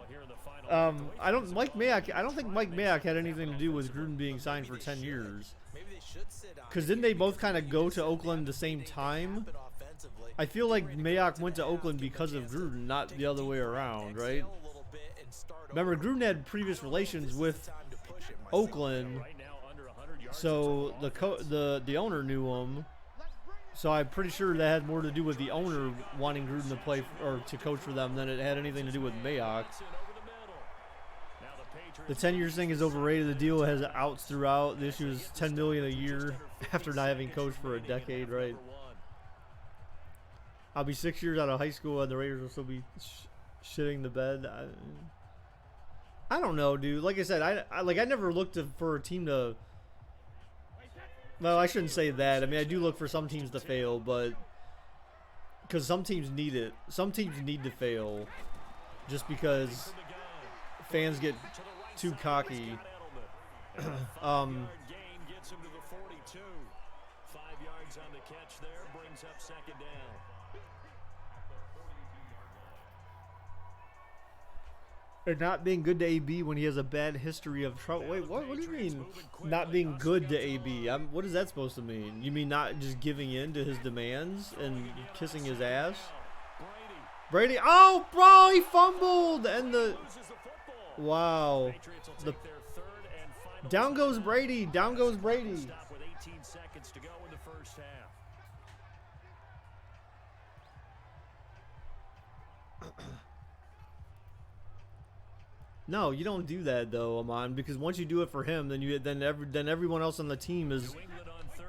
Mike Mayock had anything to do with Gruden being signed for 10 years. Because didn't they both kind of go to Oakland the same time? I feel like Mayock went to Oakland because of Gruden, not the other way around, right? Remember, Gruden had previous relations with Oakland, so the owner knew him. So I'm pretty sure that had more to do with the owner wanting Gruden to play or to coach for them than it had anything to do with Mayock. The 10-year thing is overrated. The deal has outs throughout. The issue is $10 million a year after not having coached for a decade, right? I'll be 6 years out of high school and the Raiders will still be shitting the bed. I don't know, dude. Like I said, I never looked for a team to. Well, I shouldn't say that. I mean, I do look for some teams to fail, but because some teams need it. Some teams need to fail just because fans get too cocky.
5 yards on the catch there brings up second down.
And not being good to AB when he has a bad history of trouble. Wait, what do you mean not being good to AB? What is that supposed to mean? You mean not just giving in to his demands and kissing his ass? Brady. Oh, bro, he fumbled. And wow. Down goes Brady. Down goes Brady.
With 18 seconds to go in the first half.
No, you don't do that though, Amon, because once you do it for him, then everyone else on the team is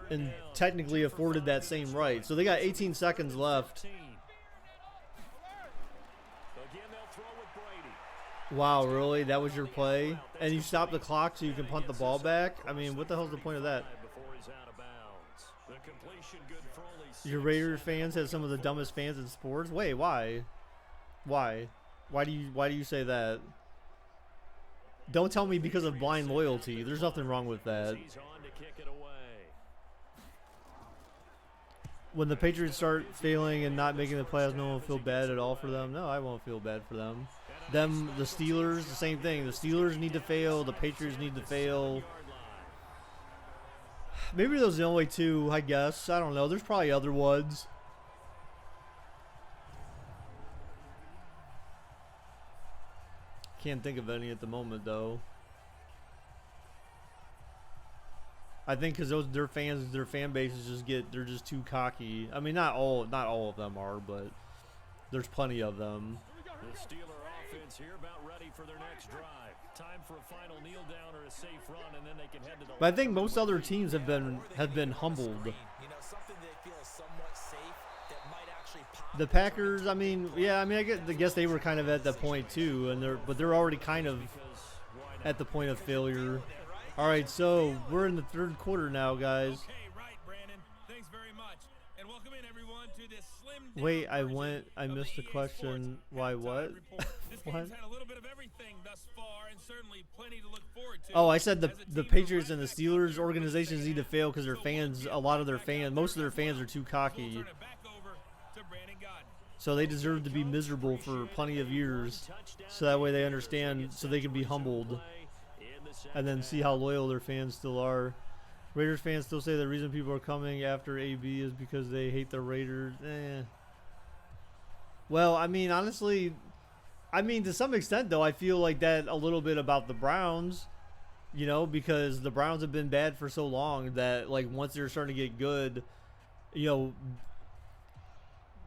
and technically afforded that same right. So they got 18 seconds left. Wow, really? That was your play? And you stopped the clock so you can punt the ball back? I mean, what the hell's the point of that? Your Raiders fans have some of the dumbest fans in sports? Wait, why? Why do you say that? Don't tell me because of blind loyalty. There's nothing wrong with that. When the Patriots start failing and not making the playoffs, no one will feel bad at all for them. No, I won't feel bad for them. The Steelers, the same thing. The Steelers need to fail. The Patriots need to fail. Maybe those are the only two, I guess. I don't know. There's probably other ones. Can't think of any at the moment, though. I think because their fan bases they're just too cocky. I mean, not all of them are, but there's plenty of them.
The Steeler offense here about ready for their next drive. Time for a final kneel down or a safe run, and then they can head to the.
But I think most other teams have been humbled.
You know, something they feel is somewhat safe that might actually pop.
The Packers, I mean, yeah, I mean, I guess they were kind of at that point too, but they're already kind of at the point of failure. All right, so we're in the third quarter now, guys.
Okay, right, Brandon. Thanks very much. And welcome in everyone to this slim
Wait, I missed the question. Why what?
This
What?
game's had a little bit of everything thus far and certainly plenty to look forward to.
Oh, I said the Patriots and the Steelers organizations need to fail because most of their fans are too cocky.
Turn it back over to Brandon Godden.
So they deserve to be miserable for plenty of years. So that way they understand, so they can be humbled. And then see how loyal their fans still are. Raiders fans still say the reason people are coming after AB is because they hate the Raiders. Well, I mean, honestly, to some extent, though, I feel like that a little bit about the Browns, you know, because the Browns have been bad for so long that, like, once they're starting to get good, you know,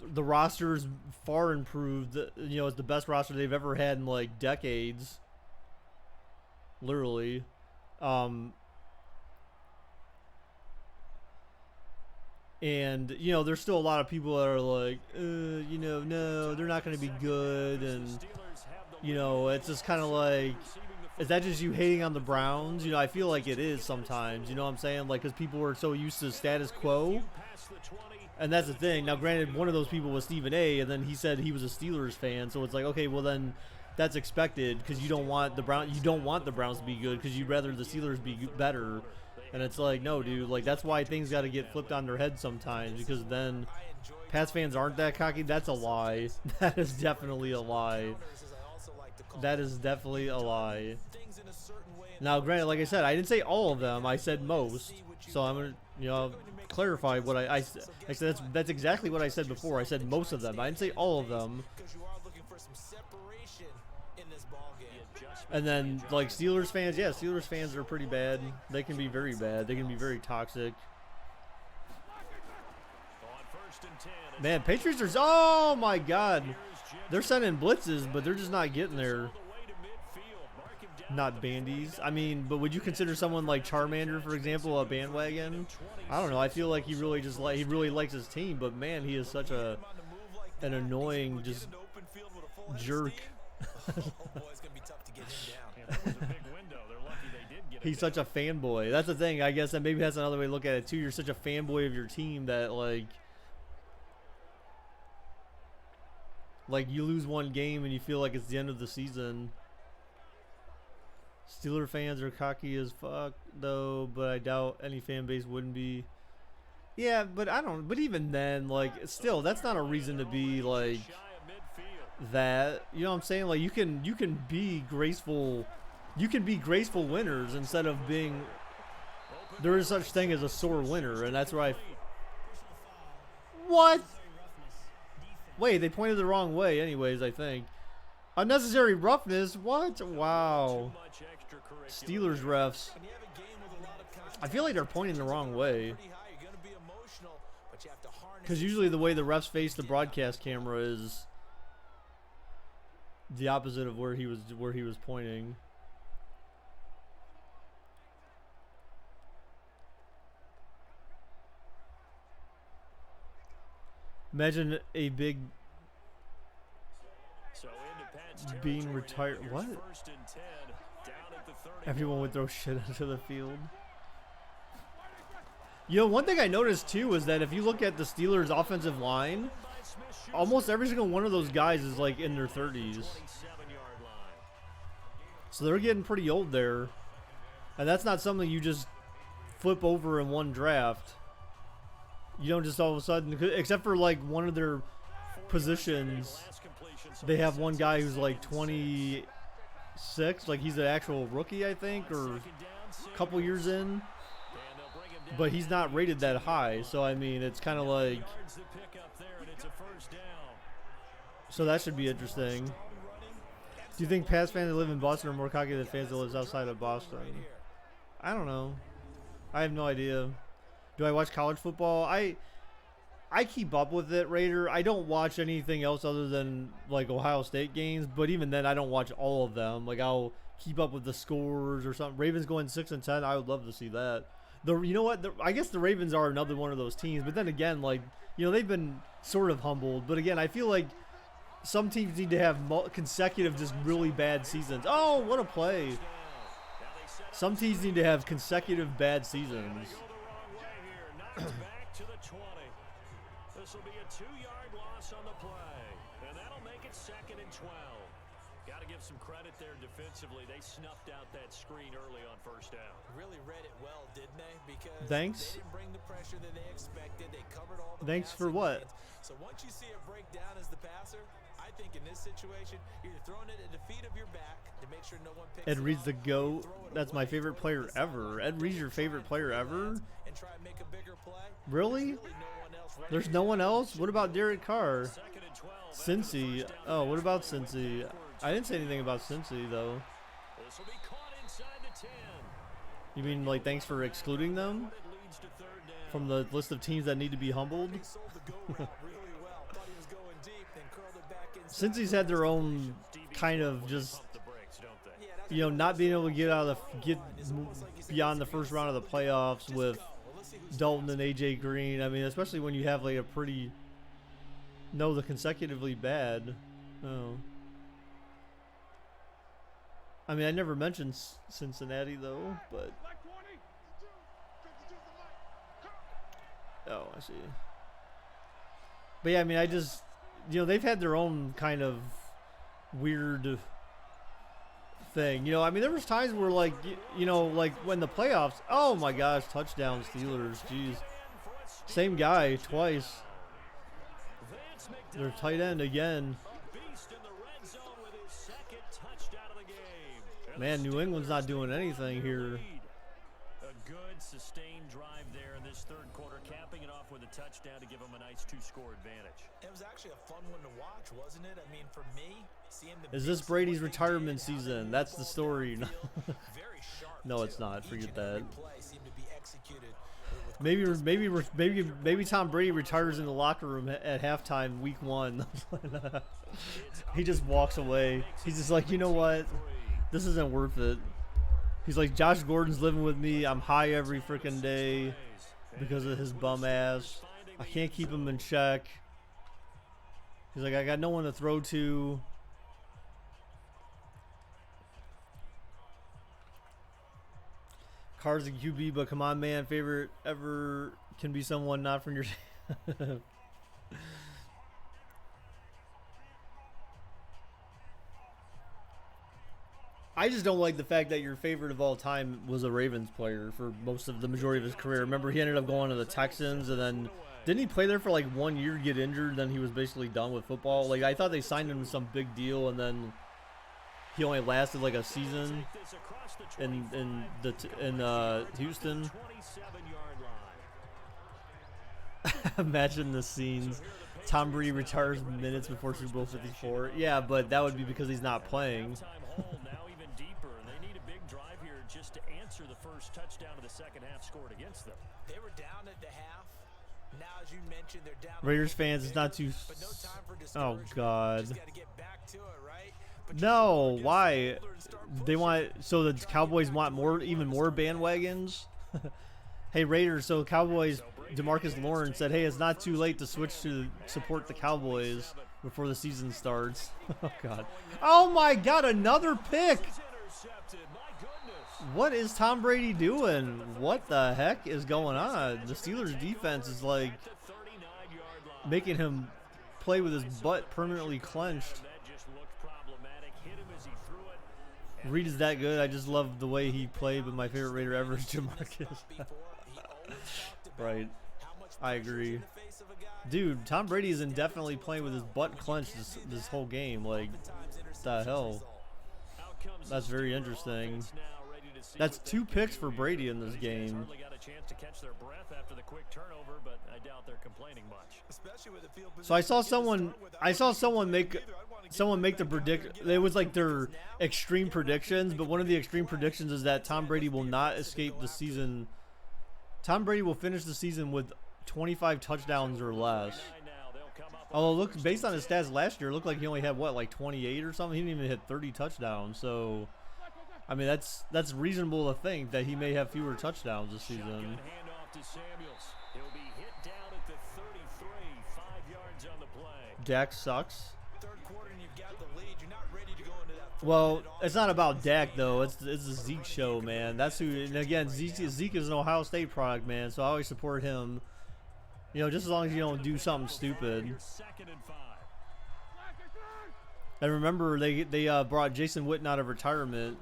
the roster is far improved. You know, it's the best roster they've ever had in, like, decades. Literally. And, you know, there's still a lot of people that are like, you know, no, they're not going to be good. And, you know, it's just kind of like, is that just you hating on the Browns? You know, I feel like it is sometimes. You know what I'm saying? Like, because people are so used to status quo. And that's the thing. Now, granted, one of those people was Stephen A. And then he said he was a Steelers fan. So it's like, okay, well then that's expected because you don't want the Browns to be good because you'd rather the Steelers be better. And it's like, no, dude, like that's why things got to get flipped on their head sometimes because then Pats fans aren't that cocky. That's a lie. That is definitely a lie. That is definitely a lie. Now, granted, like I said, I didn't say all of them. I said most. So I'm gonna, you know, clarify what I said. That's exactly what I said before. I said most of them. I didn't say all of them. And then, like, Steelers fans, yeah, Steelers fans are pretty bad. They can be very bad. They can be very toxic. Man, Patriots are, oh my God. They're sending blitzes, but they're just not getting there. Not bandies. I mean, but would you consider someone like Charmander, for example, a bandwagon? I don't know. I feel like he really likes his team, but man, he is such an annoying just jerk. He's such a fanboy. That's the thing. I guess that maybe that's another way to look at it too. You're such a fanboy of your team that like you lose one game and you feel like it's the end of the season. Steeler fans are cocky as fuck though, but I doubt any fan base wouldn't be. Yeah, but but even then, like, still, that's not a reason to be like that. You know what I'm saying? Like, you can be graceful. You can be graceful winners instead of being. There is such thing as a sore winner, and that's where What? Wait, they pointed the wrong way. Anyways, I think unnecessary roughness. What? Wow. Steelers refs. I feel like they're pointing the wrong way. Because usually the way the refs face the broadcast camera is the opposite of where he was pointing. Imagine a big being retired. What? Everyone would throw shit into the field. You know, one thing I noticed too is that if you look at the Steelers' offensive line, almost every single one of those guys is like in their 30s. So they're getting pretty old there. And that's not something you just flip over in one draft. You don't just all of a sudden, except for like one of their positions, they have one guy who's like 26, like he's an actual rookie, I think, or a couple years in. but he's not rated that high. So I mean, it's kind of like,
Yards to pick up there, and it's a first down.
so that should be interesting. Do you think Pats fans that live in Boston are more cocky than fans that live outside of Boston? I don't know. I have no idea. Do I watch college football? I keep up with it, Raider. I don't watch anything else other than like Ohio State games, but even then I don't watch all of them. Like I'll keep up with the scores or something. Ravens going 6-10. I would love to see that. You know what? I guess the Ravens are another one of those teams, but then again, like, you know, they've been sort of humbled. But again, I feel like some teams need to have consecutive just really bad seasons. Oh, what a play. Some teams need to have consecutive bad seasons.
Back to the 20. This will be a 2-yard loss on the play, and that'll make it 2nd and 12. Got to give some credit there defensively. They snuffed out that screen early on first down.
Really read it well, didn't they? Because
Thanks.
they didn't bring the pressure that they expected. They covered all the
Thanks for
passing
what?
lanes. So once you see it break down as the passer, I think in this situation, you're throwing it at the feet of your back to make sure no one picks
Ed
it
Reed's
off.
the GOAT.
Throw it
That's my
away,
favorite
throw it
player
to the
ever.
sideline.
Ed Reed's your favorite player ever?
And try and make a bigger play.
Really?
Really no one else right
There's
there.
no one else? What about Derek Carr?
2nd and 12.
Cincy. Oh, what about Cincy? I didn't say anything about Cincy, though.
This will be caught inside the 10.
You mean, like, thanks for excluding them
It leads to 3rd down.
from the list of teams that need to be humbled?
He sold the go route really well. Thought he was going deep, then curled it back inside.
Cincy's had their own kind of just,
Pump the brakes, don't they?
Yeah, that's
you know, not being able to get beyond the first round of the playoffs with Dalton and AJ Green. I mean, especially when you have like a pretty the consecutively bad. Oh. I mean, I never mentioned Cincinnati though, but oh, I see. But yeah, I mean, I just, you know, they've had their own kind of weird thing. You know, I mean, there was times where like, you know, like when the playoffs, oh my gosh, touchdown Steelers, jeez. Same guy twice. Their tight end again.
Beast in the red zone with his 2nd touchdown of the game.
Man, New England's not doing anything here.
A good sustained drive there in this 3rd quarter, capping it off with a touchdown to give them a nice 2-score advantage.
It was actually a fun one to watch, wasn't it? I mean, for me, seeing the
Is this
big
Brady's
what they
retirement
did, how they
season?
moved
That's
the
the
ball
story.
down the field, very sharp,
No, it's
too.
not.
Each
Forget
and every
that.
play seemed to be executed with
Maybe Tom Brady retires in the locker room at halftime week 1. He just walks away. He's just like, you know what? This isn't worth it. He's like, Josh Gordon's living with me. I'm high every freaking day because of his bum ass. I can't keep him in check. He's like, I got no one to throw to. Carr's a QB, but come on, man. Favorite ever can be someone not from your. I just don't like the fact that your favorite of all time was a Ravens player for most of the majority of his career. Remember, he ended up going to the Texans, and then didn't he play there for like 1 year, get injured, then he was basically done with football? Like, I thought they signed him to some big deal, and then he only lasted like a season in Houston. Imagine the scenes. Tom Brady retires minutes before Super Bowl 54. Yeah, but that would be because he's not playing.
Now even deeper, and they need a big drive here just to answer the first touchdown of the second half scored against them.
They were down at the half. Now, as you mentioned, they're down.
Raiders fans, it's not too.
But no time for
Oh
discouragement.
God.
Just gotta get back to it, right? But
No,
just
why?
shoulder and start
They
pushing.
want so the
Try to get
Cowboys
back
want
to
more,
where it
even
was.
more bandwagons. Hey Raiders, so Cowboys. Demarcus Lawrence said, "Hey, it's not too late to switch to support the Cowboys before the season starts." Oh God! Oh my God! Another pick.
Intercepted, my goodness.
What is Tom Brady doing? What the heck is going on? The Steelers defense is like
The 39-yard line.
making him play with his butt permanently clenched.
That just looked problematic. Hit him as he threw it.
Reed is that good. I just love the way he played, but my favorite Raider ever is Jamarcus. Right. I agree. Dude, Tom Brady is indefinitely playing with his butt clenched this whole game. Like, what the hell? That's very interesting.
Now ready to
That's 2 picks for Brady in this game.
Hardly got a chance to catch their breath after the quick turnover, but I doubt they're complaining much.
So I saw someone make the predict. It was like their extreme predictions, but one of the extreme predictions is that Tom Brady will not escape the season. Tom Brady will finish the season with 25 touchdowns or less. Although, look, based on his stats last year, it looked like he only had, what, like 28 or something? He didn't even hit 30 touchdowns. So, I mean, that's reasonable to think that he may have fewer touchdowns this season. Dak sucks. Well, it's not about Dak, though. It's the Zeke show, man. That's who, and again, Zeke is an Ohio State product, man, so I always support him. You know, just as long as you don't do something stupid. And remember, they brought Jason Witten out of retirement.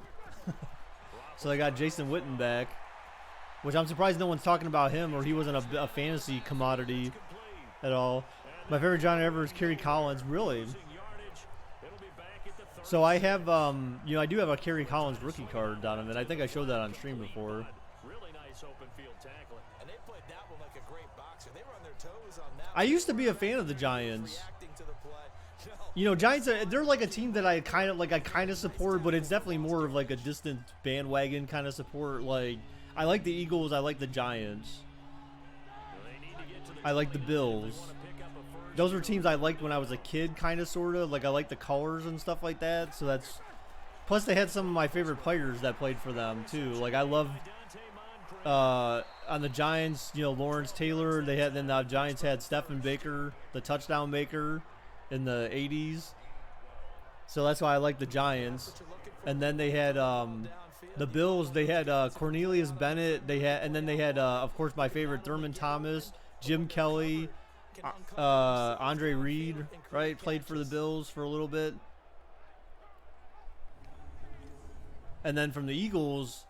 So they got Jason Witten back. Which I'm surprised no one's talking about him, or he wasn't a fantasy commodity at all. My favorite John ever is Kerry Collins. Really? So I have, you know, I do have a Kerry Collins rookie card, Donovan. I think I showed that on stream before. I used to be a fan of the Giants. You know, Giants they're like a team that I kind of support, but it's definitely more of like a distant bandwagon kind of support. Like, I like the Eagles, I like the Giants, I like the Bills. Those were teams I liked when I was a kid, kind of, sort of. Like, I like the colors and stuff like that. So that's, plus they had some of my favorite players that played for them too. Like, I love on the Giants, you know, Lawrence Taylor. Then the Giants had Stephen Baker, the touchdown maker, in the 80s. So that's why I like the Giants. And then they had the Bills. They had Cornelius Bennett. And then they had of course my favorite, Thurman Thomas, Jim Kelly, Andre Reed, right? Played for the Bills for a little bit. And then from the Eagles,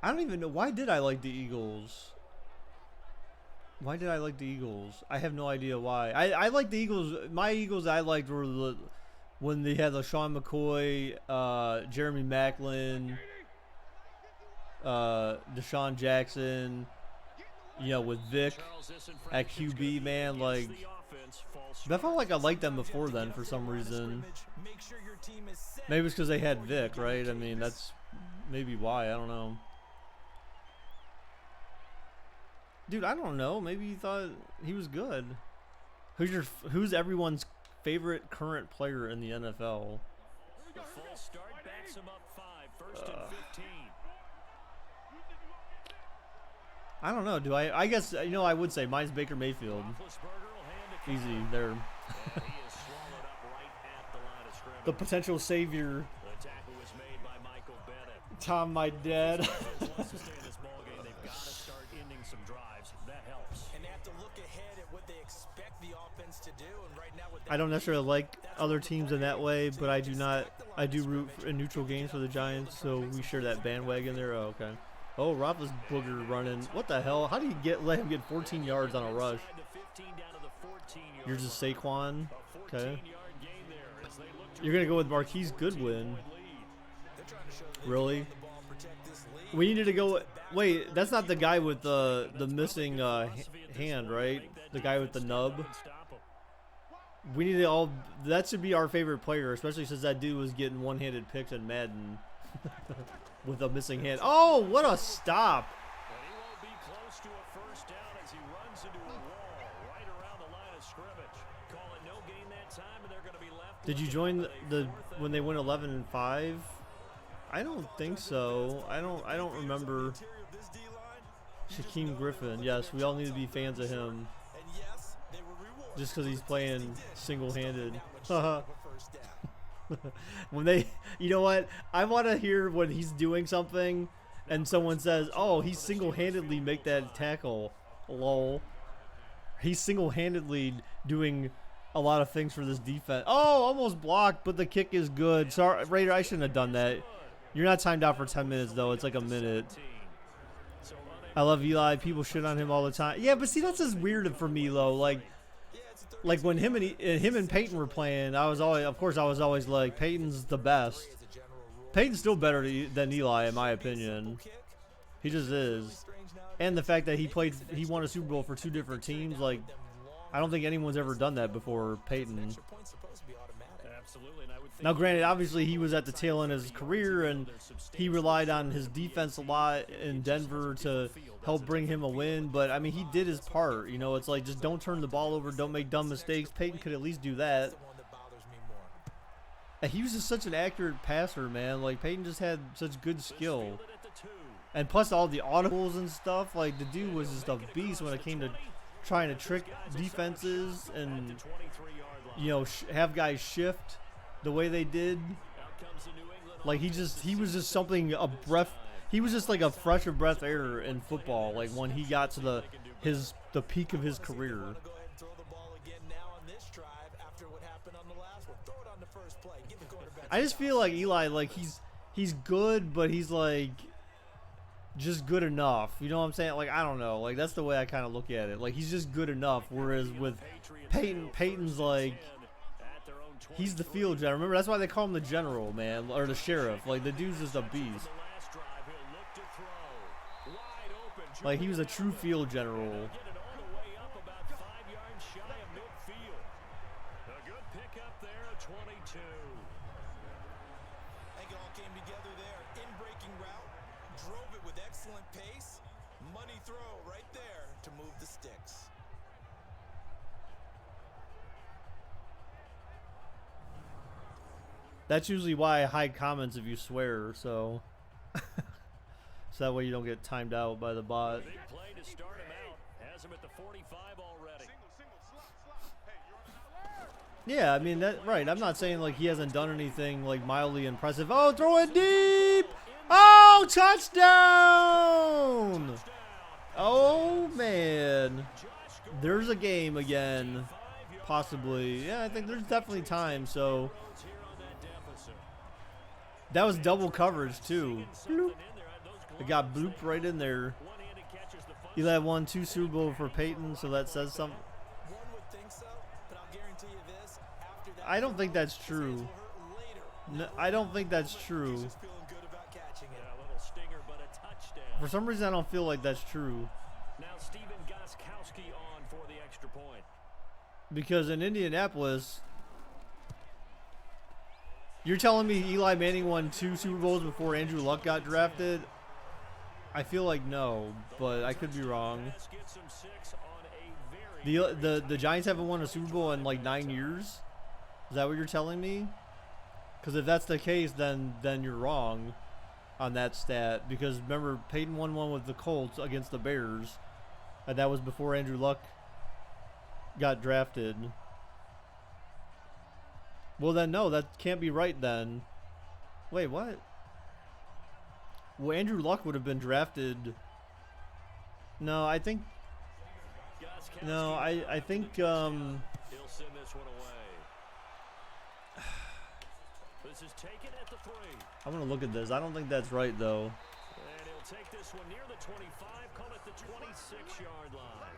I don't even know. Why did I like the Eagles? Why did I like the Eagles? I have no idea why. I like the Eagles. My Eagles I liked were when they had LaShawn McCoy, Jeremy Maclin, Deshaun Jackson, you know, with Vic at QB, man. Like, I felt like I liked them before then for some reason. Maybe it's because they had Vic, right? I mean, that's maybe why. I don't know. Dude, I don't know. Maybe you thought he was good. Who's everyone's favorite current player in the NFL?
The full start backs him up 5, first and 15.
I don't know. I guess, you know, I would say mine's Baker Mayfield. Easy there. The potential savior. Tom, my dad. I don't necessarily like other teams in that way, but I do root in neutral games for the Giants, so we share that bandwagon there. Oh, okay. Oh, Roethlisberger running. What the hell? How do you let him get 14 yards on a rush? You're just Saquon. Okay. You're going to go with Marquise Goodwin. Really? We needed to go. Wait, that's not the guy with the missing hand, right? The guy with the nub. We need to all. That should be our favorite player, especially since that dude was getting one-handed picks in Madden with a missing hand. Oh, what a stop! Did you join when they went 11-5? I don't think so. I don't remember. Shaquem Griffin. Yes, we all need to be fans of him. Just because he's playing single-handed. When they, you know what? I want to hear when he's doing something and someone says, oh, he single-handedly make that tackle. Lol. He's single-handedly doing a lot of things for this defense. Oh, almost blocked, but the kick is good. Sorry, Raider, I shouldn't have done that. You're not timed out for 10 minutes, though. It's like a minute. I love Eli. People shit on him all the time. Yeah, but see, that's just weird for me, though. Like when him and Peyton were playing, I was always like, Peyton's the best. Peyton's still better than Eli, in my opinion. He just is. And the fact that he won a Super Bowl for 2 different teams, like, I don't think anyone's ever done that before Peyton. Now, granted, obviously he was at the tail end of his career, and he relied on his defense a lot in Denver to help bring him a win. But, I mean, he did his part. You know, it's like, just don't turn the ball over, don't make dumb mistakes. Peyton could at least do that. And he was just such an accurate passer, man. Like, Peyton just had such good skill. And plus all the audibles and stuff. Like, the dude was just a beast when it came to trying to trick defenses and, you know, have guys shift the way they did. Like, he was just something, a breath. He was just like a fresh of breath air in football. Like, when he got to the peak of his career. I just feel like Eli, like, he's good, but he's like just good enough. You know what I'm saying? Like, I don't know. Like, that's the way I kind of look at it. Like, he's just good enough. Whereas with Peyton's like, he's the field general. Remember, that's why they call him the general, man, or the sheriff. Like, the dude's just a beast. Like, he was a true field general. That's usually why I hide comments if you swear, so that way you don't get timed out by the bot.
Big play to start him out. Has him at the 45 already.
Yeah, I mean, that right. I'm not saying like he hasn't done anything like mildly impressive. Oh, throw it deep! Oh, touchdown! Oh man, there's a game again, possibly. Yeah, I think there's definitely time. So. That was double coverage, too. Bloop. It got blooped right in there. Eli won 2 Super Bowls for Peyton, so that says something. I don't think that's true. No, I don't think that's true. For some reason, I don't feel like that's true. Because in Indianapolis... You're telling me Eli Manning won 2 Super Bowls before Andrew Luck got drafted? I feel like no, but I could be wrong. The Giants haven't won a Super Bowl in like 9 years? Is that what you're telling me? Because if that's the case, then you're wrong on that stat. Because remember, Peyton won one with the Colts against the Bears, and that was before Andrew Luck got drafted. Well, then, no, that can't be right, then. Wait, what? Well, Andrew Luck would have been drafted. No, I think... No, I think,
He'll send this one away. This is taken at the 3.
I'm going to look at this. I don't think that's right, though.
And he'll take this one near the 25, call it the 26-yard line.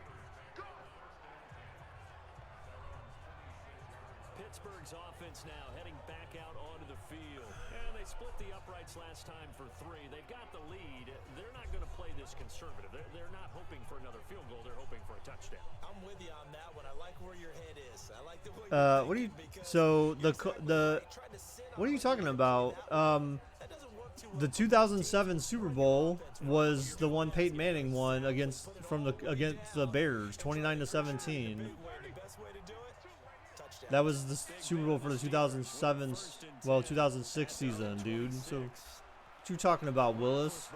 Pittsburgh's offense now heading back out onto the field. And they split the uprights last time for 3. They've got the lead. They're not going to play this conservative. They're not hoping for another field goal. They're hoping for a touchdown. I'm with you on that one. I like where your head is. I like the way
what are you... So, what are you talking about? The 2007 Super Bowl was the one Peyton Manning won against the Bears, 29-17. That was the Super Bowl for the 2006 season, dude. So, what you talking about, Willis?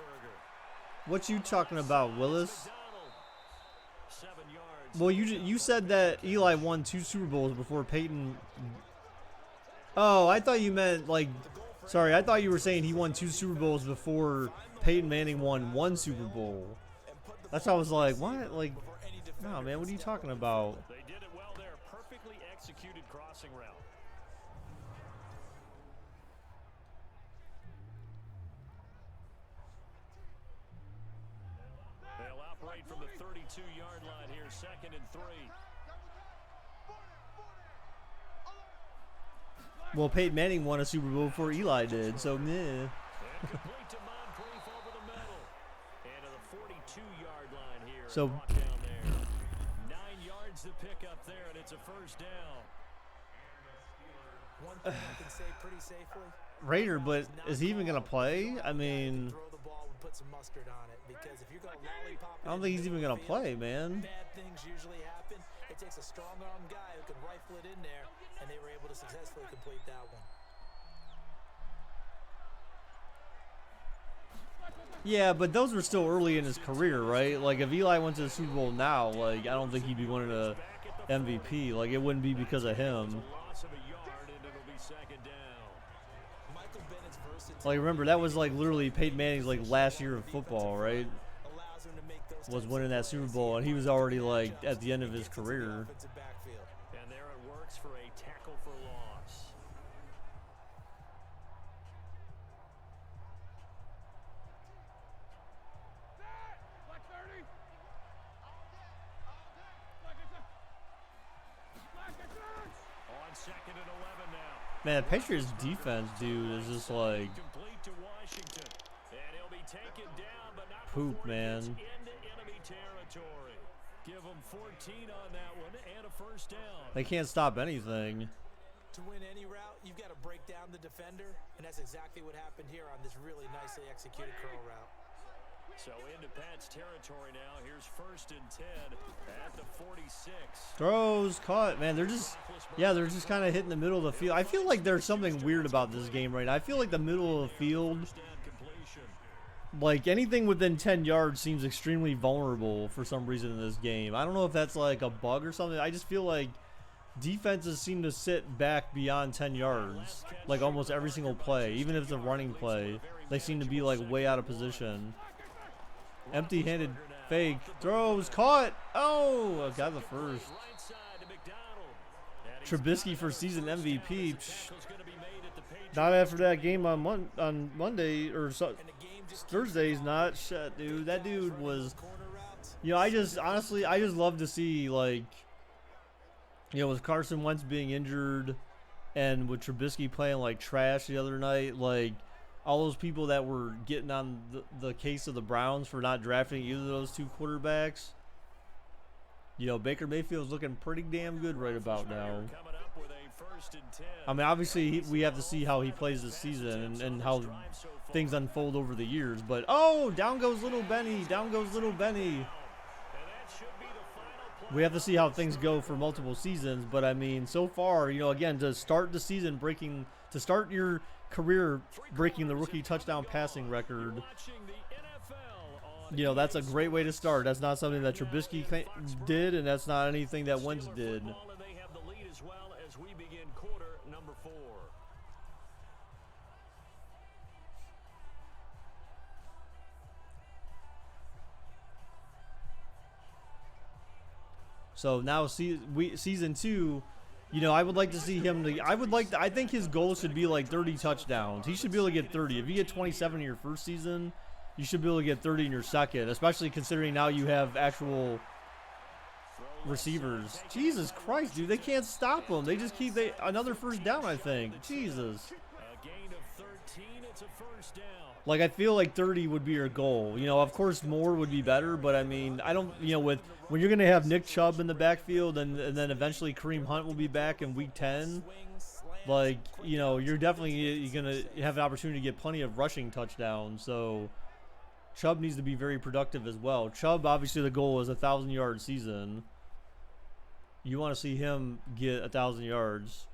What you talking about, Willis? Well, you said that Eli won 2 Super Bowls before Peyton. Oh, I thought you meant like. Sorry, I thought you were saying he won 2 Super Bowls before Peyton Manning won 1 Super Bowl. That's why I was like, what? Like, no, man, what are you talking about?
They did it well there. Perfectly executed crossing route. They'll operate from the 32-yard line here, 2nd and 3.
Well, Peyton Manning won a Super Bowl before Eli did, so meh.
And complete to Moncrief over the middle. And to the 42-yard line here.
So-
Brought down there. 9 yards to pick up there, and it's a first down.
One thing I can say pretty safely.
Raider, but is he even gonna play? I mean,
Throw the ball and put some mustard on it, because if you're going lollipop
I don't think he's even gonna play, man.
bad things usually happen. It takes a strong arm guy who can rifle it in there, and they were able to successfully complete that one.
Yeah, but those were still early in his career, right? Like, if Eli went to the Super Bowl now, like, I don't think he'd be winning a MVP. Like, it wouldn't be because of him.
Loss of a yard, and it'll be second down.
Michael Bennett's versatility
Like, remember, that was, like, literally Peyton Manning's, like, last year of football, right?
allows him to make those
Was
types
winning
of
that Super
plays.
Bowl, and he was already, like, at the end of his
Gets into the
career.
offensive backfield.
And there it works for a tackle for loss. On second and 11 now.
Man, the Patriots defense, dude, is just, like,
Complete to Washington. And he'll be taken down, but not
Poop,
before he
man.
gets into enemy territory. Give him 14 on that one and a first down.
they can't stop anything.
To win any route, you've got to break down the defender, and that's exactly what happened here on this really nicely executed curl route.
So into Pat's territory now. Here's first and 10 at the 46.
Throws, caught. Man, they're just, yeah, they're just kind of hitting the middle of the field. I feel like there's something weird about this game right now. I feel like the middle of the field,
First down completion.
like anything within 10 yards seems extremely vulnerable for some reason in this game. I don't know if that's like a bug or something. I just feel like defenses seem to sit back beyond 10 yards, like almost every single play. Even if it's a running play, they seem to be like way out of position. Empty-handed fake, throws, caught. Oh, got the first.
Right side to McDonald. And he's
Trubisky for season MVP. Psh,
tackle's gonna be made at the Patriots.
not after that game on Monday or
And the game just
Thursday's not. Shit, dude. That dude was.
corner routes.
You know, I just honestly, I just love to see, like, you know, with Carson Wentz being injured and with Trubisky playing like trash the other night, like all those people that were getting on the case of the Browns for not drafting either of those two quarterbacks. You know, Baker Mayfield's looking pretty damn good right about now.
Coming up with a first and 10.
I mean, obviously, we have to see how he plays this season and how things unfold over the years. But, oh, down goes little Benny. Down goes little Benny.
And that should be the final play.
We have to see how things go for multiple seasons. But, I mean, so far, you know, again, to start the season to start your career breaking the rookie touchdown passing record,
Watching the NFL on
you know, that's a great way to start. That's not something that Trubisky did, and that's not anything that Wentz did.
football, and they have the lead as well as we begin quarter number 4.
So now season 2, you know, I would like to see him I think his goal should be like 30 touchdowns. He should be able to get 30. If you get 27 in your first season, you should be able to get 30 in your second, especially considering now you have actual receivers. Jesus Christ, dude, they can't stop him. They just keep another first down, I think. Jesus.
A gain of 13, it's a first down.
Like, I feel like 30 would be your goal. You know, of course, more would be better, but I mean, I don't, you know, when you're going to have Nick Chubb in the backfield and then eventually Kareem Hunt will be back in week 10, like, you know, you're definitely going to have an opportunity to get plenty of rushing touchdowns. So Chubb needs to be very productive as well. Chubb, obviously, the goal is a 1,000-yard season. You want to see him get 1,000 yards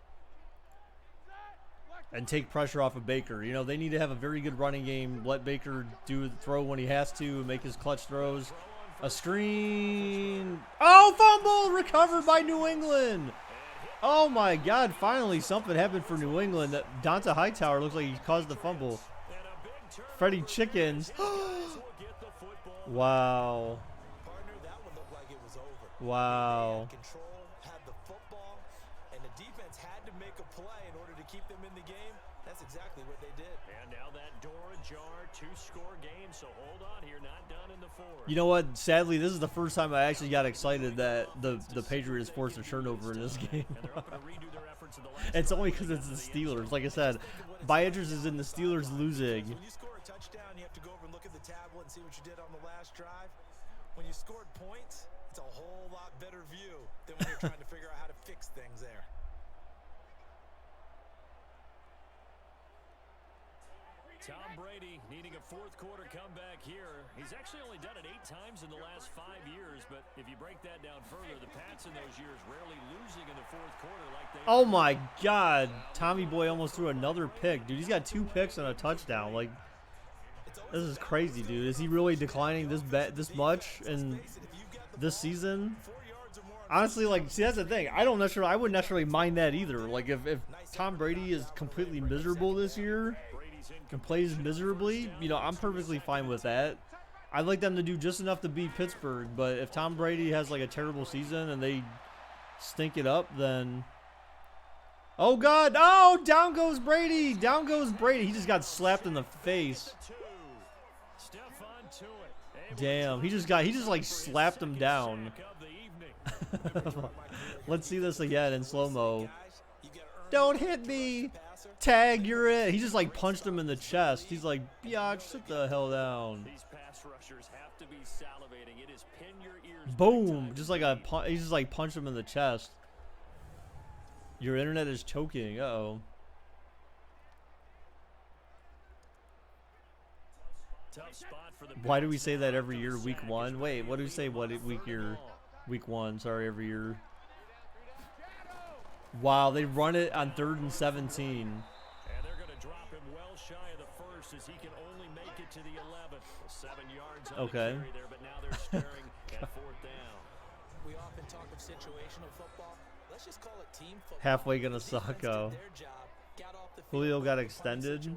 and take pressure off of Baker. You know, they need to have a very good running game. Let Baker throw when he has to and make his clutch throws. A screen. Oh, fumble! Recovered by New England. Oh, my God. Finally, something happened for New England. Donta Hightower looks like he caused the fumble. Freddie Chickens. Wow.
Partner, that one looked like it was over.
Wow.
They had control, had the football, and the defense had to make a play in order to keep them in the game. That's that's exactly what they did.
And now that door ajar, 2-score game, so hold on here, not done in the fourth.
You know what? Sadly, this is the first time I actually got excited that the Patriots forced a turnover in this game. It's only because it's the Steelers. Like I said, my interest is in the Steelers losing.
When you score a touchdown, you have to go over and look at the tablet and see what you did on the last drive. When you scored points, it's a whole lot better view than when you're trying to figure out how to fix things there.
Tom Brady needing a fourth-quarter comeback here. He's actually only done it 8 times in the last 5 years, but if you break that down further, the Pats in those years rarely losing in the fourth quarter like they.
Oh my God, Tommy Boy almost threw another pick, dude. He's got 2 picks and a touchdown. Like, this is crazy, dude. Is he really declining this much in this season? Honestly, like, see, that's the thing. I wouldn't necessarily mind that either. Like, if Tom Brady is completely miserable this year and plays miserably, you know, I'm perfectly fine with that. I'd like them to do just enough to beat Pittsburgh, but if Tom Brady has like a terrible season and they stink it up, then oh God, oh, down goes Brady. Down goes Brady. He just got slapped in the face. Damn, he just like slapped him down. Let's see this again in slow-mo. Don't hit me. Tag, you're it. He just like punched him in the chest. He's like, biatch, sit the hell down.
These pass rushers have to be salivating. It is pin your ears.
Boom. Just like he just like punched him in the chest. Your internet is choking. Uh-oh.
Tough spot for the
Why do we say that every year, week 1? Wait, what do we say week 1, sorry, every year? Wow, they run it on 3rd and 17.
And they're going to drop him well shy of the first as he can only make it to the 11th. 7 yards on the carry there, but now they're staring at 4th down.
We often talk of situational football. Let's just call it team football.
Halfway gonna suck, oh. Julio got extended.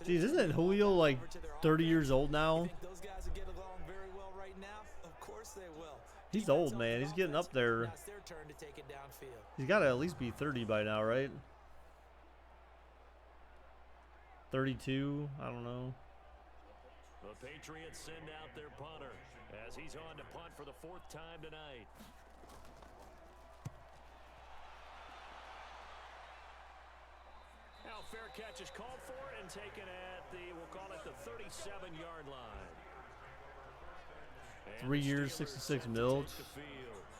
Geez, isn't Julio like 30 years old now?
Those guys will get along very well right now. Of course they will.
He's old, man. He's getting up there.
Now it's their turn to take it downfield.
He's got to at least be 30 by now, right? 32? I don't know.
The Patriots send out their punter as he's on to punt for the 4th time tonight. Now fair catch is called for and taken at we'll call it the 37-yard line.
3 years, 66 mil.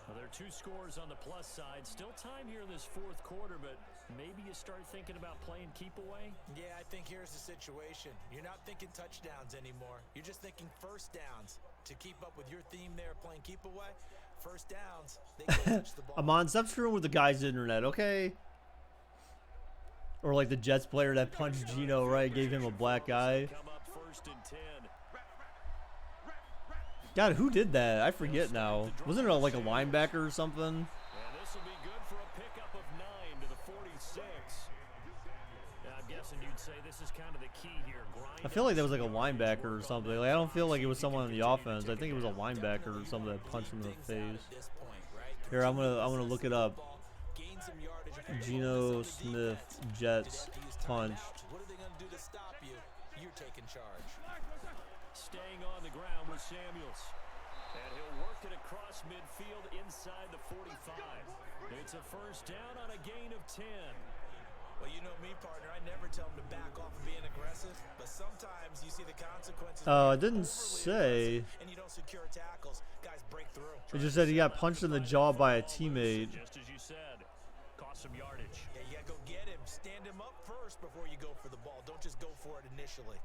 Well, there are 2 scores on the plus side. Still time here in this 4th quarter, but maybe you start thinking about playing keep away?
Yeah, I think here's the situation. You're not thinking touchdowns anymore. You're just thinking first downs. To keep up with your theme there, playing keep away, first downs, they can't touch the ball.
Amon, stop screwing with the guy's internet, okay? Or like the Jets player that punched Gino, right? Gave him a black eye.
Come up 1st and 10.
God, who did that? I forget now. Wasn't it like a linebacker or something?
And this will be good for a pickup of 9 to the 46. I'm guessing you'd say this is kind of the key here.
I feel like that was like a linebacker or something. Like, I don't feel like it was someone on the offense. I think it was a linebacker or something that punched him in the face. Here, I'm gonna look it up. Geno Smith, Jets, punched.
What are they going to do to stop you? You're taking charge.
Staying on the ground with Samuels. And he'll work it across midfield inside the 45. It's a first down on a gain of 10.
Well, you know me, partner. I never tell them to back off of being aggressive, but sometimes you see the consequences.
Oh, it didn't say.
And you don't secure tackles. Guys break through.
It just said he got punched in the jaw by a teammate.
Just as you said, cost some yardage.
Yeah, you gotta go get him. Stand him up first before you go for the ball. Don't just go for it initially.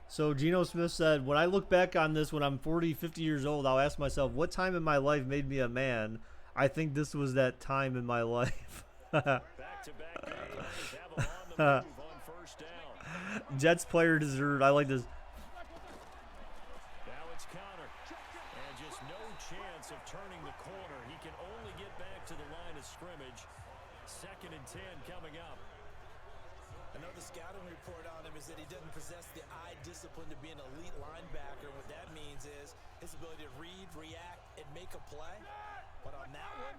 So Geno Smith said, when I look back on this when I'm 40, 50 years old, I'll ask myself, what time in my life made me a man? I think this was that time in my life.
Back-to-back games have him on the move on first down.
Jets player deserved. I like this.
Now it's counter. And just no chance of turning the corner. He can only get back to the line of scrimmage. 2nd and 10 coming up.
Another scouting report on him is that he doesn't possess the eye discipline to be an elite linebacker. What that means is his ability to read, react, and make a play. But on that one,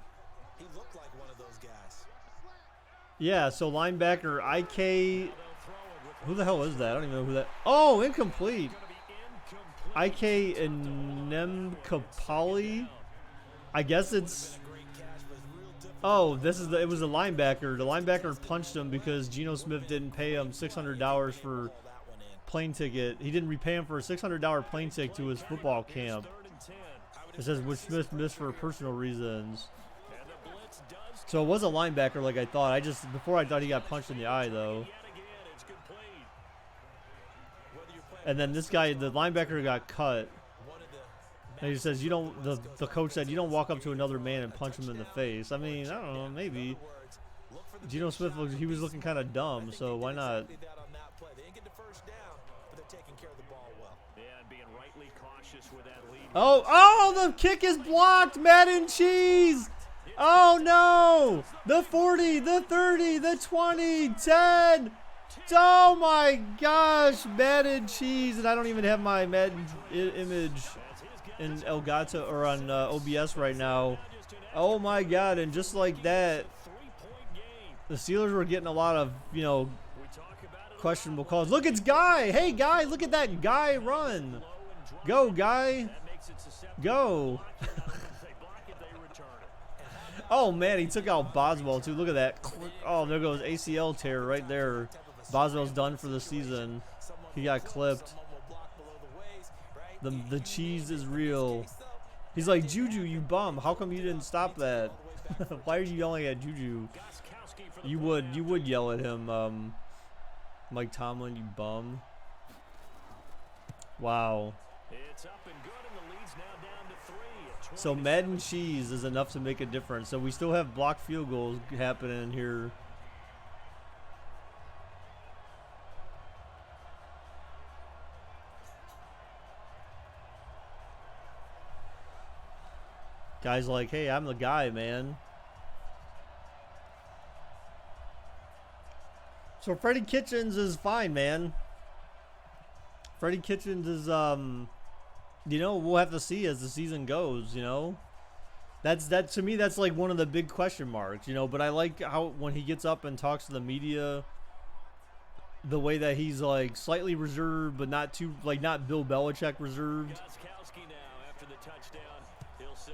he looked like one of those guys.
Yeah, so linebacker IK. Who the hell is that? I don't even know who that. Oh, incomplete. IK Nemkapali. I guess it's. Oh, this is it was the linebacker. The linebacker punched him because Geno Smith didn't pay him $600 for plane ticket. He didn't repay him for a $600 plane ticket to his football camp. It says which Smith missed for personal reasons. So it was a linebacker like I thought. Before I thought he got punched in the eye though. And then this guy, the linebacker, got cut. And he says, you don't, the coach said, you don't walk up to another man and punch him in the face. I mean, I don't know, maybe. Geno Smith, he was looking kind of dumb, so why not? Oh, the kick is blocked, Madden cheese. Oh, no. The 40, the 30, the 20, 10. Oh, my gosh, Madden cheese. And I don't even have my Madden image in Elgato or on OBS right now. Oh my God! And just like that, the Steelers were getting a lot of questionable calls. Look, it's Guy. Hey, Guy! Look at that Guy run. Go, Guy. Go. Oh man, he took out Boswell too. Look at that. Oh, there goes ACL tear right there. Boswell's done for the season. He got clipped. The cheese is real. He's like, Juju, you bum. How come you didn't stop that? Why are you yelling at Juju? You would yell at him, Mike Tomlin, you bum. Wow. So Madden cheese is enough to make a difference. So we still have blocked field goals happening here. Guy's like, hey, I'm the guy, man. So Freddie Kitchens is fine, man. Freddie Kitchens is, we'll have to see as the season goes, That to me, that's like one of the big question marks, But I like how when he gets up and talks to the media, the way that he's like slightly reserved, but not too, like not Bill Belichick reserved.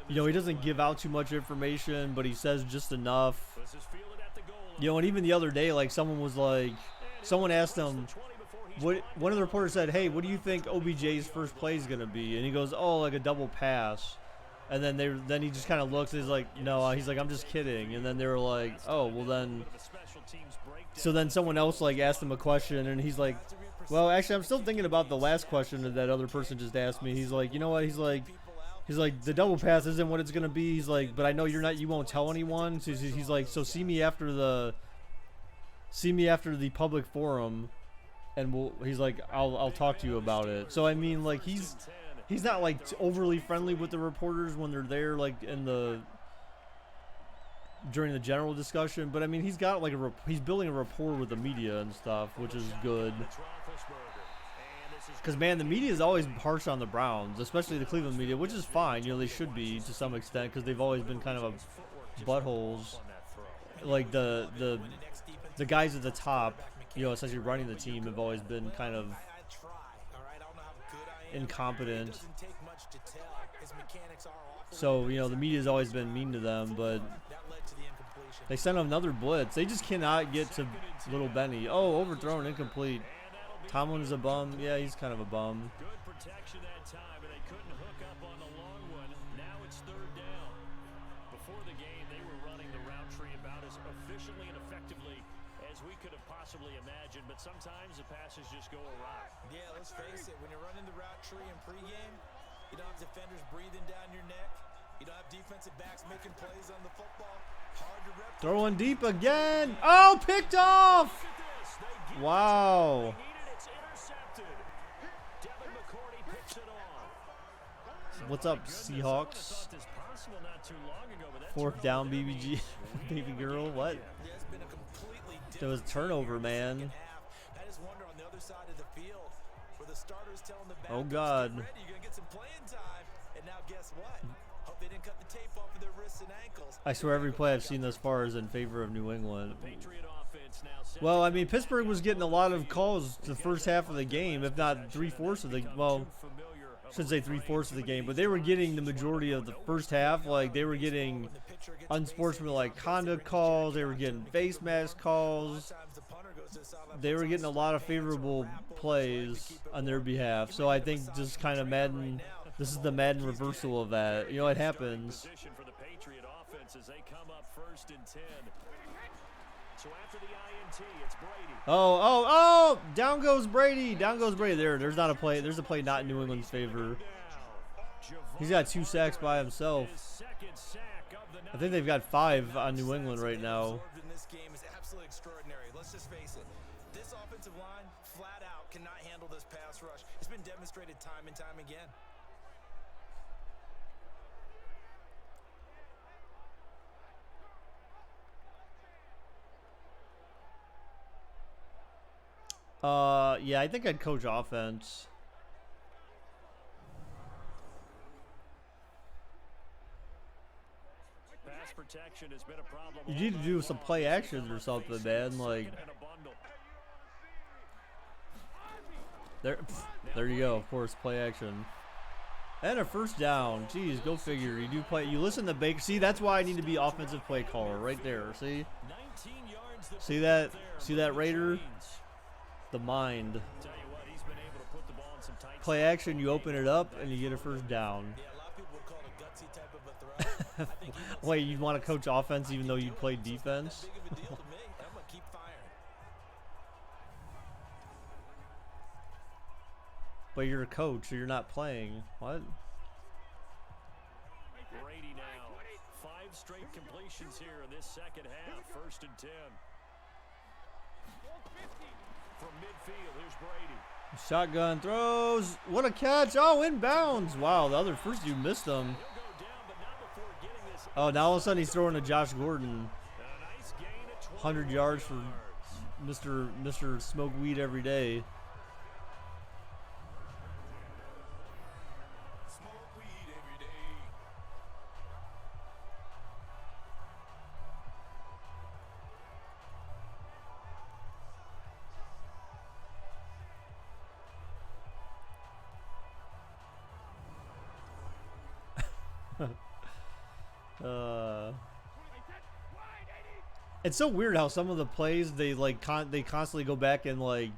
He doesn't give out too much information, but he says just enough. And even the other day, like someone asked him, one of the reporters said, hey, what do you think OBJ's first play is going to be? And he goes, oh, like a double pass. And then he just kind of looks and he's like, no, he's like, I'm just kidding. And then they were like, oh, well then. So then someone else like asked him a question and he's like, well, actually, I'm still thinking about the last question that other person just asked me. He's like, you know what? He's like, the double pass isn't what it's gonna be. He's like, but I know you won't tell anyone. So he's like, so see me after the public forum, and he's like, I'll talk to you about it. So I mean, like he's not like overly friendly with the reporters when they're there, like during the general discussion. But I mean, he's got like he's building a rapport with the media and stuff, which is good. Because, man, the media is always harsh on the Browns, especially the Cleveland media, which is fine. They should be to some extent because they've always been kind of buttholes. Like, the guys at the top, essentially running the team have always been kind of incompetent. So, the media's always been mean to them, but they sent another blitz. They just cannot get to little Benny. Oh, overthrown, incomplete. Tomlin's a bum. Yeah, he's kind of a bum.
Good protection that time, and they couldn't hook up on the long one. Now it's third down. Before the game, they were running the route tree about as efficiently and effectively as we could have possibly imagined, but sometimes the passes just go awry.
Yeah, let's face it. When you're running the route tree in pregame, you don't have defenders breathing down your neck. You don't have defensive backs making plays on the football. Hard to replicate.
Throwing deep again. Oh, picked off. Wow. What's up, Seahawks? Fourth down, BBG. Baby girl, what? There was turnover, man. Oh, God.
Hope they didn't cut the tape off of their wrists and ankles.
I swear every play I've seen thus far is in favor of New England.
Patriot offense now set
Well,
to
I mean, Pittsburgh was getting a lot of calls the first half of the game, if not 3/4 of the, well, I shouldn't say 3/4 of the game, but they were getting the majority of the first half. Like, they were getting unsportsmanlike conduct calls, they were getting face mask calls, they were getting a lot of favorable plays on their behalf. So I think just kind of Madden, this is the Madden reversal of that. You know, it happens.
position for the Patriot offense as they come up 1st and 10. So after the INT, it's Brady.
Oh! Down goes Brady. Down goes Brady. There's not a play. There's a play not in New England's favor. He's got 2 sacks by himself.
His second sack of the
I think they've got 5 on New England right now.
Absorbed in this game is absolutely extraordinary. Let's just face it. This offensive line, flat out, cannot handle this pass rush. It's been demonstrated time and time again.
Yeah, I think I'd coach offense.
pass protection has been a problem.
You need to do some play actions or something, man. Like, there you go. Of course, play action. And a first down. Jeez, go figure. You do play. You listen to Baker. See, that's why I need to be offensive play caller right there. See? See that? See that Raider? The mind. Play action. You open it up and you get a first down.
Yeah, a lot of people would call it a gutsy type of a throw. I think he
Wait, you want to coach offense even though you play defense?
big of a deal to me, and I'm going to keep firing.
But you're a coach, so you're not playing. What?
Brady now. 5 straight completions here in this second half. 1st and 10. From midfield, here's Brady.
Shotgun throws. What a catch. Oh, inbounds. Wow, the other first dude missed him.
He'll go down, but not before getting this.
Oh, now all of a sudden he's throwing to Josh Gordon.
A nice gain of
100 yards for Mr. Smoke Weed every day.
Smoke weed every day.
It's so weird how some of the plays they like they constantly go back and like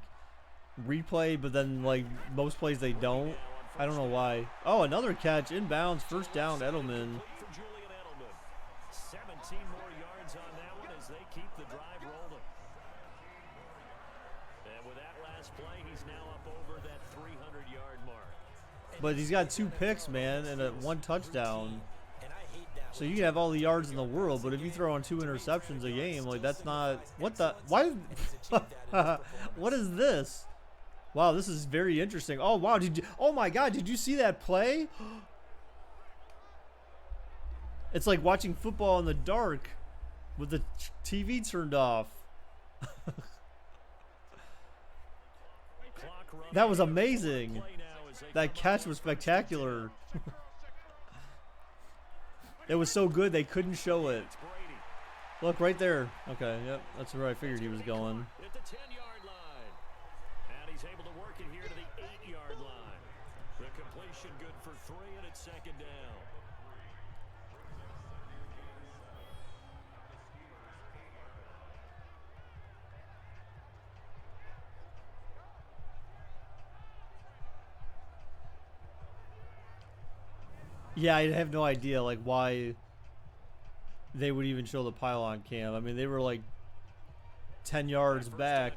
replay, but then like most plays they don't. I don't know why. Oh, another catch, inbounds, first down, Edelman.
For Julian Edelman. 17 more yards on that one as they keep the drive rolling. And with that last play, he's now up over that 300-yard mark.
But he's got 2 picks, man, and 1 touchdown.
And I hate that.
So you can have all the yards in the world, but if you throw on 2 interceptions a game, like that's not what the why. What is this? Wow, this is very interesting. Oh wow, oh my God, did you see that play? It's like watching football in the dark with the TV turned off. That was amazing. That catch was spectacular. It was so good they couldn't show it. Look right there. Okay, yep, that's where I figured he was going.
At the 10-yard line. And he's able to work it here to the 8-yard line. The completion good for 3, and it's 2nd down.
Yeah, I have no idea like why they would even show the pylon cam. I mean, they were like 10 yards back.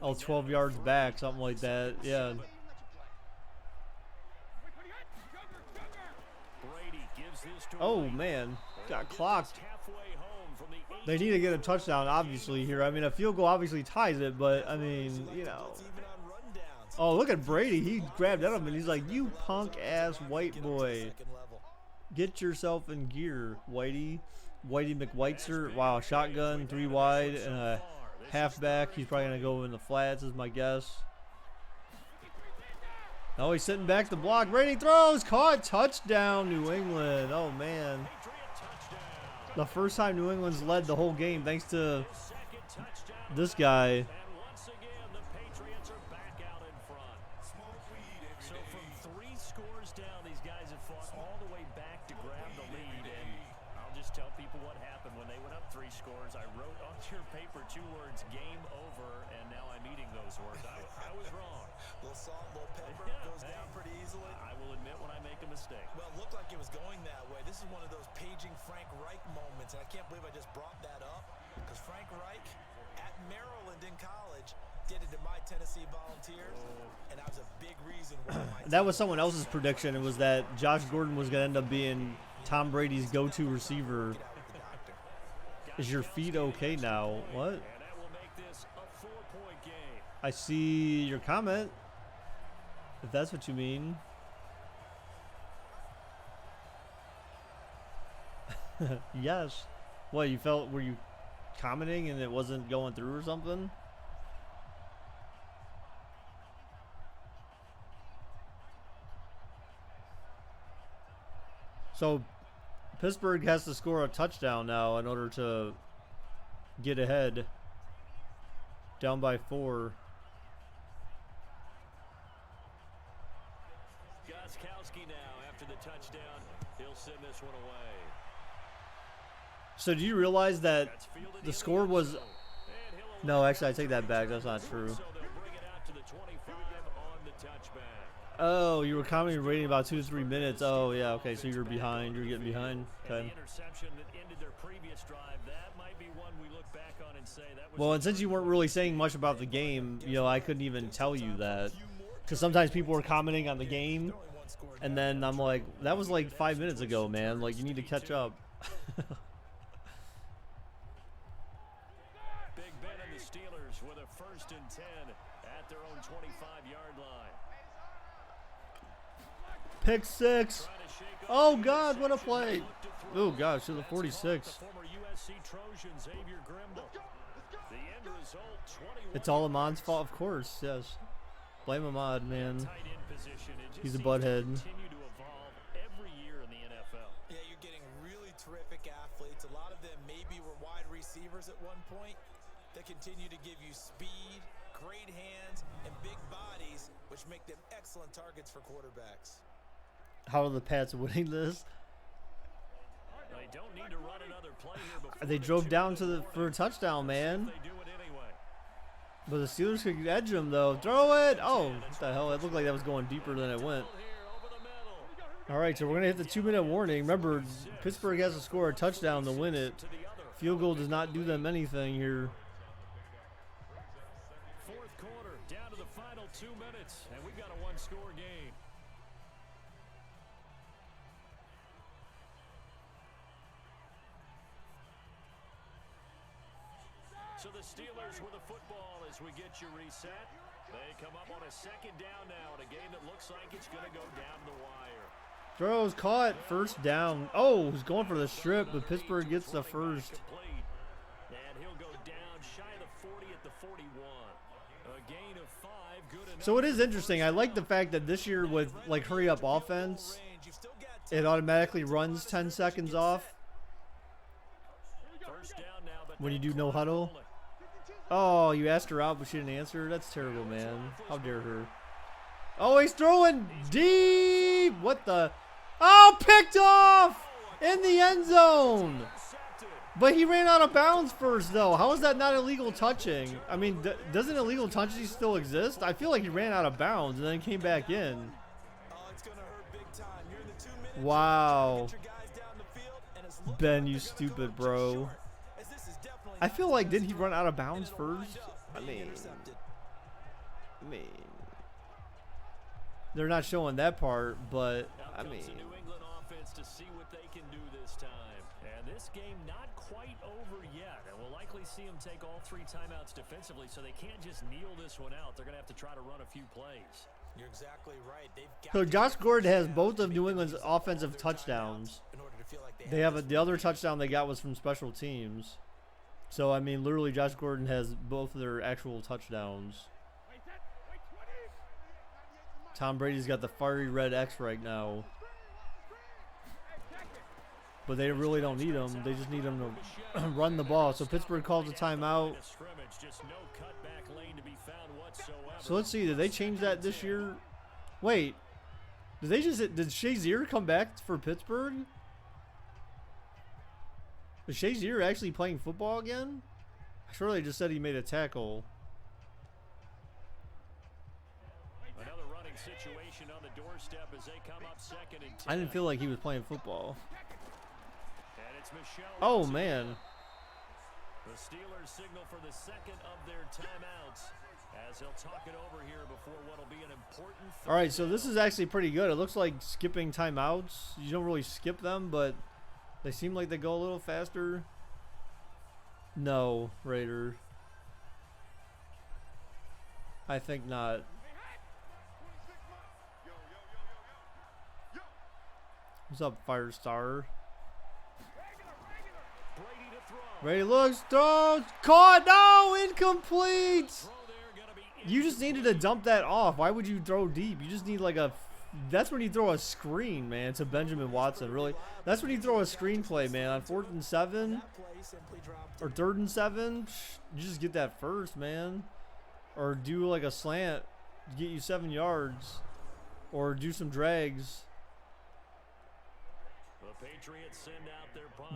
Oh, 12 yards back, something like that. Yeah. Oh, man. Got clocked. They need to get a touchdown, obviously, here. I mean, a field goal obviously ties it, but, I mean, you know. Oh, look at Brady. He grabbed Edelman. He's like, you punk-ass white boy. Get yourself in gear, Whitey. Whitey McWhitzer. Wow, shotgun, 3 wide, and a halfback. He's probably going to go in the flats, is my guess. Oh, he's sitting back to block. Brady throws. Caught. Touchdown, New England. Oh, man. The first time New England's led the whole game thanks to this guy.
And once again, the Patriots are back out in front. So from 3 scores down, these guys have fought all the way back to grab the lead. And I'll just tell people what happened when they went up 3 scores. I wrote on your paper 2 words, game over, and now I'm eating those words. I was wrong.
Little salt, little pepper, goes down pretty easily.
I will admit when I make a mistake.
Well, it looked like it was going that way. This is one of those paging Frank Reich moments, and I can't believe I just brought that up because Frank Reich at Maryland in college did it to my Tennessee Volunteers, and that was a big reason why my
That was someone else's prediction. It was that Josh Gordon was going to end up being Tom Brady's go-to receiver. Is your feet okay now? What?
And that will make this a 4-point game.
I see your comment. If that's what you mean. Yes. What, you felt, were you commenting and it wasn't going through or something? So Pittsburgh has to score a touchdown now in order to get ahead. Down by 4.
Gostkowski now after the touchdown. He'll send this one away.
So do you realize that
That's fielded
the
in
score
end
was...
zone. And he'll
No, actually, I take that back. That's not true.
So they'll bring it out to the 25 on the touchback.
Oh, you were commenting rating about 2 to 3 minutes. Oh, yeah, okay, so you were behind. You were getting behind.
And
Okay.
the interception that ended their previous drive, that might be one we look back on and say that was
Well, and since you weren't really saying much about the game, you know, I couldn't even tell you that. Because sometimes people were commenting on the game, and then I'm like, that was like 5 minutes ago, man. Like, you need to catch up.
Big Ben and the Steelers with a 1st and 10 at their own 25-yard line.
Pick 6.
Trying to shake off
Oh,
the
God, what a
interception.
play.
Looked to throw.
Oh, gosh, to the
That's
46.
the former USC Trojan Xavier Grimble. The end result, 21
It's all Amon's fault, of course, yes. Blame Ahmad, man.
tight end position. It just
He's a
seems to
butthead.
continue to evolve every year in the NFL.
Yeah, you're getting really terrific athletes. A lot of them maybe were wide receivers at one point. They continue to give you speed, great hands, and big bodies, which make them excellent targets for quarterbacks.
How are the Pats winning this?
They don't need to run another play here before
They
the
drove
2
down
minute
to the
warning.
for a touchdown, man.
They do it anyway.
But the Steelers could edge him, though. Throw it! Oh, what the hell? It looked like that was going deeper than it went.
Here over the middle.
All right, so we're going to hit the 2-minute warning. Remember, Pittsburgh has to score a touchdown to win it.
To the other.
Field goal does not do them anything here.
4th quarter, down to the final 2 minutes, and we've got a 1-score game. So the Steelers with the football as we get you reset. They come up on a 2nd down now in a game that looks like it's going to go down the wire.
Throws caught. First down. Oh, he's going for the strip, but Pittsburgh gets the first.
Complete. And he'll go down shy of the 40 at the 41. A gain of 5, good enough.
So it is interesting. I like the fact that this year with, like, hurry-up offense, it automatically runs 10 seconds off
First down now, but
when you
that
do no
clock
huddle.
rolling.
Oh, you asked her out, but she didn't answer. That's terrible, man. How dare her. Oh, he's throwing deep. What the? Oh, picked off in the end zone. But he ran out of bounds first, though. How is that not illegal touching? I mean, doesn't illegal touching still exist? I feel like he ran out of bounds and then came back in. Wow. Ben, you stupid, bro. I feel like, didn't he run out of bounds first? I mean, they're not showing that part, but I
Now
mean,
comes the New England offense to see what they can do this time. And this game not quite over yet. And we'll likely see them take all 3 timeouts defensively, so they can't just kneel this one out. They're going to have to try to run a few plays.
You're exactly right. They've got
so
to
Josh
get
Gordon has
out
both of
and
New
make
England's
the most of
offensive
their
touchdowns.
timeouts in order to feel like
They have
this
the other touchdown they got was from special teams. So I mean, literally, Josh Gordon has both of their actual touchdowns. Tom Brady's got the fiery red X right now. But they really don't need him. They just need him to run the ball. So Pittsburgh calls a timeout. So let's see. Did they change that this year? Wait. Did Shazier come back for Pittsburgh? Is Shazier actually playing football again? I sure they just said he made a tackle.
Another running situation on the doorstep as they come up 2nd and 10.
I didn't feel like he was playing football.
And it's Michelle.
Oh, man.
The Steelers signal for the 2nd of their timeouts as they'll talk it over here before what'll be an important.
All right, so this is actually pretty good. It looks like skipping timeouts. You don't really skip them, but they seem like they go a little faster. No, Raider. I think not. What's up, Firestar? Brady looks, throws, caught, no, incomplete. You just needed to dump that off. Why would you throw deep? You just need like a, that's when you throw a screen, man, to Benjamin Watson, really. That's when you throw a screenplay, man, on 4th and 7 or 3rd and 7. You just get that first, man. Or do like a slant, get you 7 yards. Or do some drags.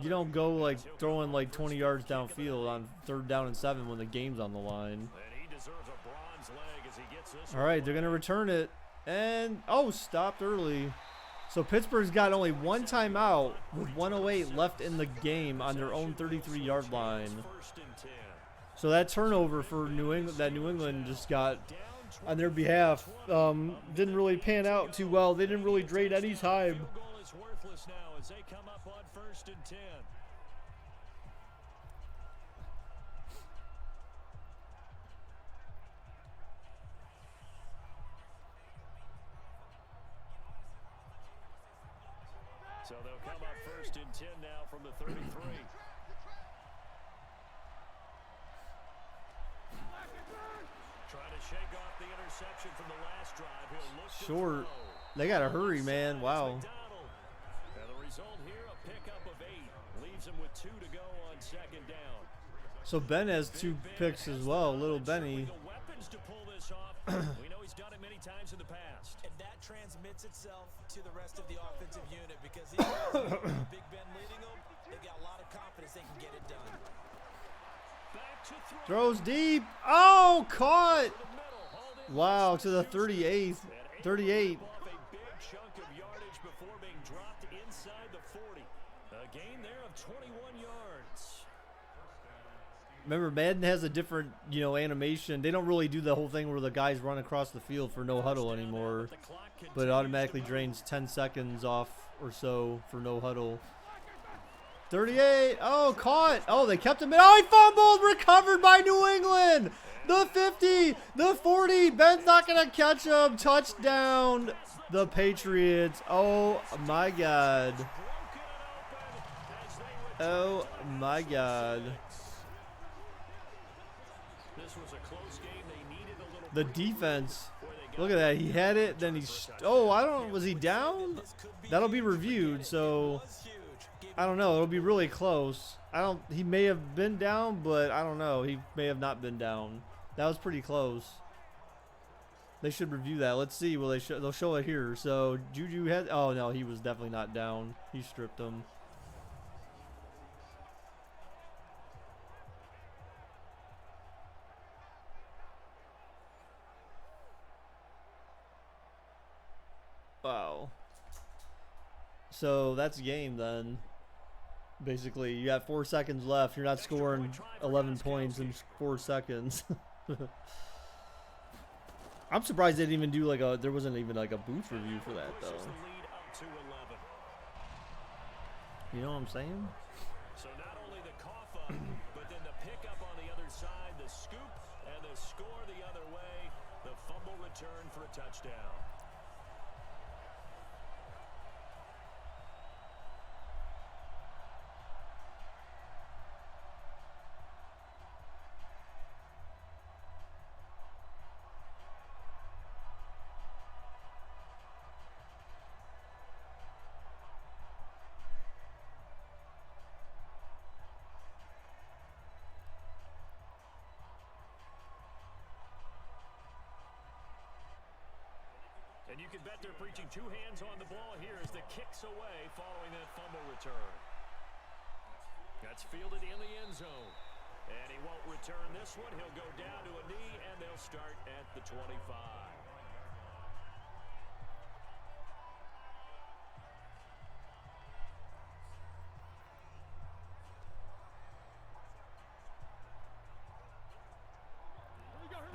You don't go like throwing like 20 yards downfield on 3rd down and 7 when the game's on the line. All right, they're going to return it. And, oh, stopped early. So Pittsburgh's got only one timeout with 1:08 left in the game on their own 33-yard line. So that turnover for New England, that New England just got on their behalf, didn't really pan out too well. They didn't really trade any time.
So they'll come up 1st and 10 now from the 33. Trying to shake off the interception from the last drive. He'll look
short. They got to hurry, man. Wow.
And the result here, a pickup of 8. Leaves him with 2 to go on 2nd down.
So Ben has 2 picks as well, little Benny.
Weapons to pull this off. We know he's done it many times in the past.
And that transmits itself to the rest of the offensive unit because these guys, Big Ben leading them, they've got a lot of confidence they can get it done.
Back to
Throws deep. Oh, caught. Wow, to the 38th. 38.
off a big chunk of yardage before being dropped inside the 40. A gain there of 21 yards.
Remember, Madden has a different, animation. They don't really do the whole thing where the guys run across the field for no huddle anymore. But it automatically drains 10 seconds off or so for no huddle. 38. Oh, caught. Oh, they kept him in. Oh, he fumbled. Recovered by New England. The 50. The 40. Ben's not going to catch him. Touchdown. The Patriots. Oh, my God. Oh, my God.
This was a close game. They needed a little
The defense. Look at that. He had it. Then he's. Oh, I don't. Was he down? That'll be reviewed. So I don't know. It'll be really close. He may have been down, but I don't know. He may have not been down. That was pretty close. They should review that. Let's see. Will they? They'll show it here. So Juju had. Oh no, he was definitely not down. He stripped him. Wow. So that's game then. Basically, you have 4 seconds left. You're not scoring 11 points in 4 seconds. I'm surprised they didn't even do there wasn't even like a booth review for that though. You know what I'm saying?
So not only the cough up, but then the pickup on the other side, the scoop, and the score the other way. The fumble return for a touchdown. can bet they're preaching two hands on the ball here as the kick's away following that fumble return. That's fielded in the end zone. And he won't return this one. He'll go down to a knee, and they'll start at the 25.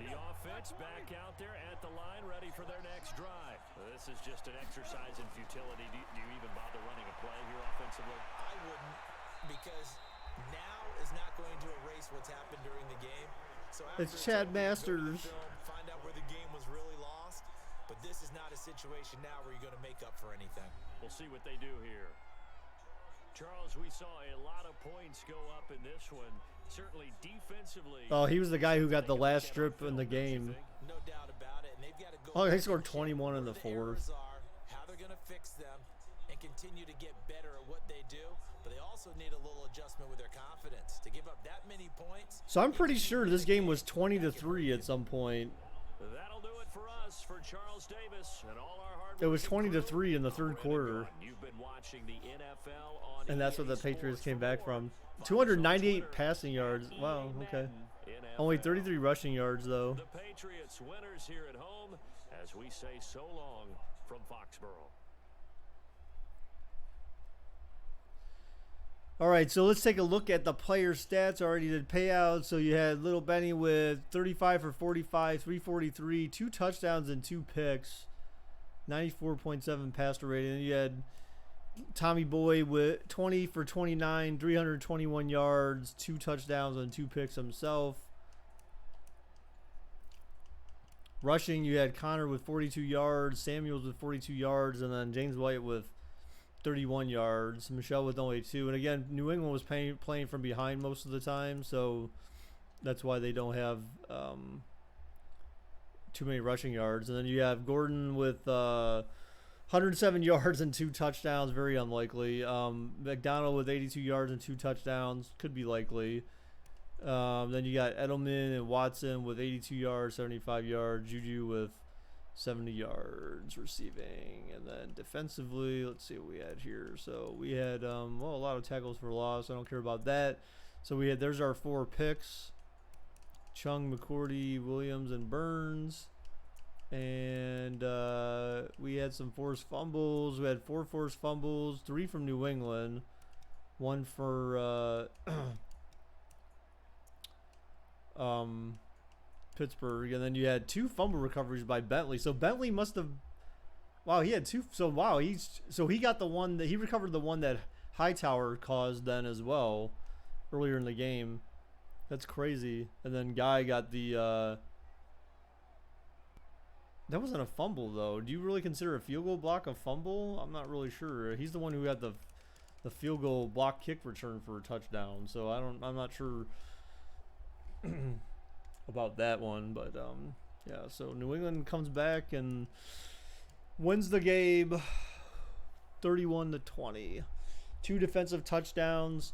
The offense back out there at the line, ready for their next drive. This is just an exercise in futility. Do you even bother running a play here offensively?
I wouldn't, because now is not going to erase what's happened during the game. So
It's Chad Masters.
Find out where the game was really lost. But this is not a situation now where you're going to make up for anything.
We'll see what they do here. Charles, we saw a lot of points go up in this one. Certainly defensively.
Oh, he was the guy who got the last strip in the game.
No doubt about it. And they've got to go.
Oh, they scored 21 in the fourth.
How they're going to fix them and continue to get better at what they do. But they also need a little adjustment with their confidence. To give up that many points.
So I'm pretty sure this game was 20-3 at some point.
That'll do it for us, for Charles Davis and all our hard work.
It was 20-3 in the third quarter.
You've been watching the NFL on
And that's what the Patriots came back from. 298 passing yards. Wow, okay. Only 33 rushing yards, though.
The Patriots winners here at home, as we say so long from Foxborough.
All right, so let's take a look at the player stats. I already did payouts. So you had Little Benny with 35 for 45, 343, 2 touchdowns and 2 picks, 94.7 passer rating. And you had Tommy Boy with 20 for 29, 321 yards, 2 touchdowns and 2 picks himself. Rushing, you had Connor with 42 yards, Samuels with 42 yards, and then James White with 31 yards, Michelle with only 2. And again, New England was playing from behind most of the time, so that's why they don't have too many rushing yards. And then you have Gordon with 107 yards and 2 touchdowns, very unlikely. McDonald with 82 yards and 2 touchdowns, could be likely. Then you got Edelman and Watson with 82 yards, 75 yards. Juju with 70 yards receiving. And then defensively, let's see what we had here. So we had a lot of tackles for loss. I don't care about that. So there's our 4 picks: Chung, McCourty, Williams, and Burns. And we had some forced fumbles. We had 4 forced fumbles, 3 from New England, 1 for Pittsburgh, and then you had 2 fumble recoveries by Bentley. So Bentley must have, he had 2. So he got the one that he recovered, the one that Hightower caused then as well earlier in the game. That's crazy. And then Guy got the that wasn't a fumble though. Do you really consider a field goal block a fumble? I'm not really sure. He's the one who had the field goal block kick return for a touchdown. So I'm not sure about that one, but yeah, so New England comes back and wins the game 31-20. 2 defensive touchdowns.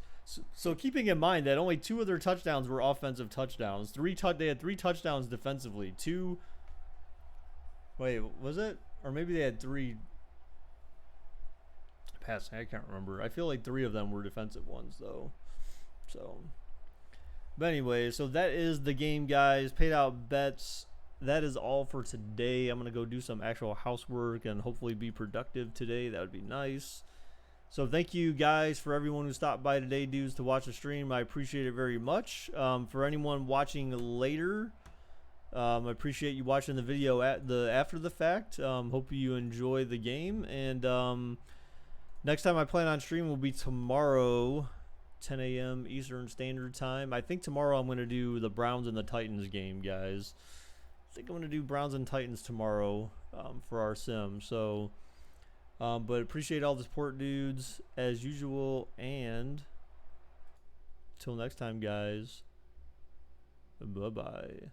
So keeping in mind that only 2 of their touchdowns were offensive touchdowns. They had 3 touchdowns defensively. 2. Wait, was it? Or maybe they had 3 passing. I can't remember. I feel like 3 of them were defensive ones though. So but anyway, so that is the game, guys. Paid out bets. That is all for today. I'm going to go do some actual housework and hopefully be productive today. That would be nice. So thank you, guys, for everyone who stopped by today, dudes, to watch the stream. I appreciate it very much. For anyone watching later, I appreciate you watching the video after the fact. Hope you enjoy the game. And next time I plan on stream will be tomorrow, 10 a.m. Eastern Standard Time. I think tomorrow I'm going to do the Browns and the Titans game, guys. I think I'm going to do Browns and Titans tomorrow for our sim. So, but appreciate all the support, dudes, as usual. And till next time, guys, bye-bye.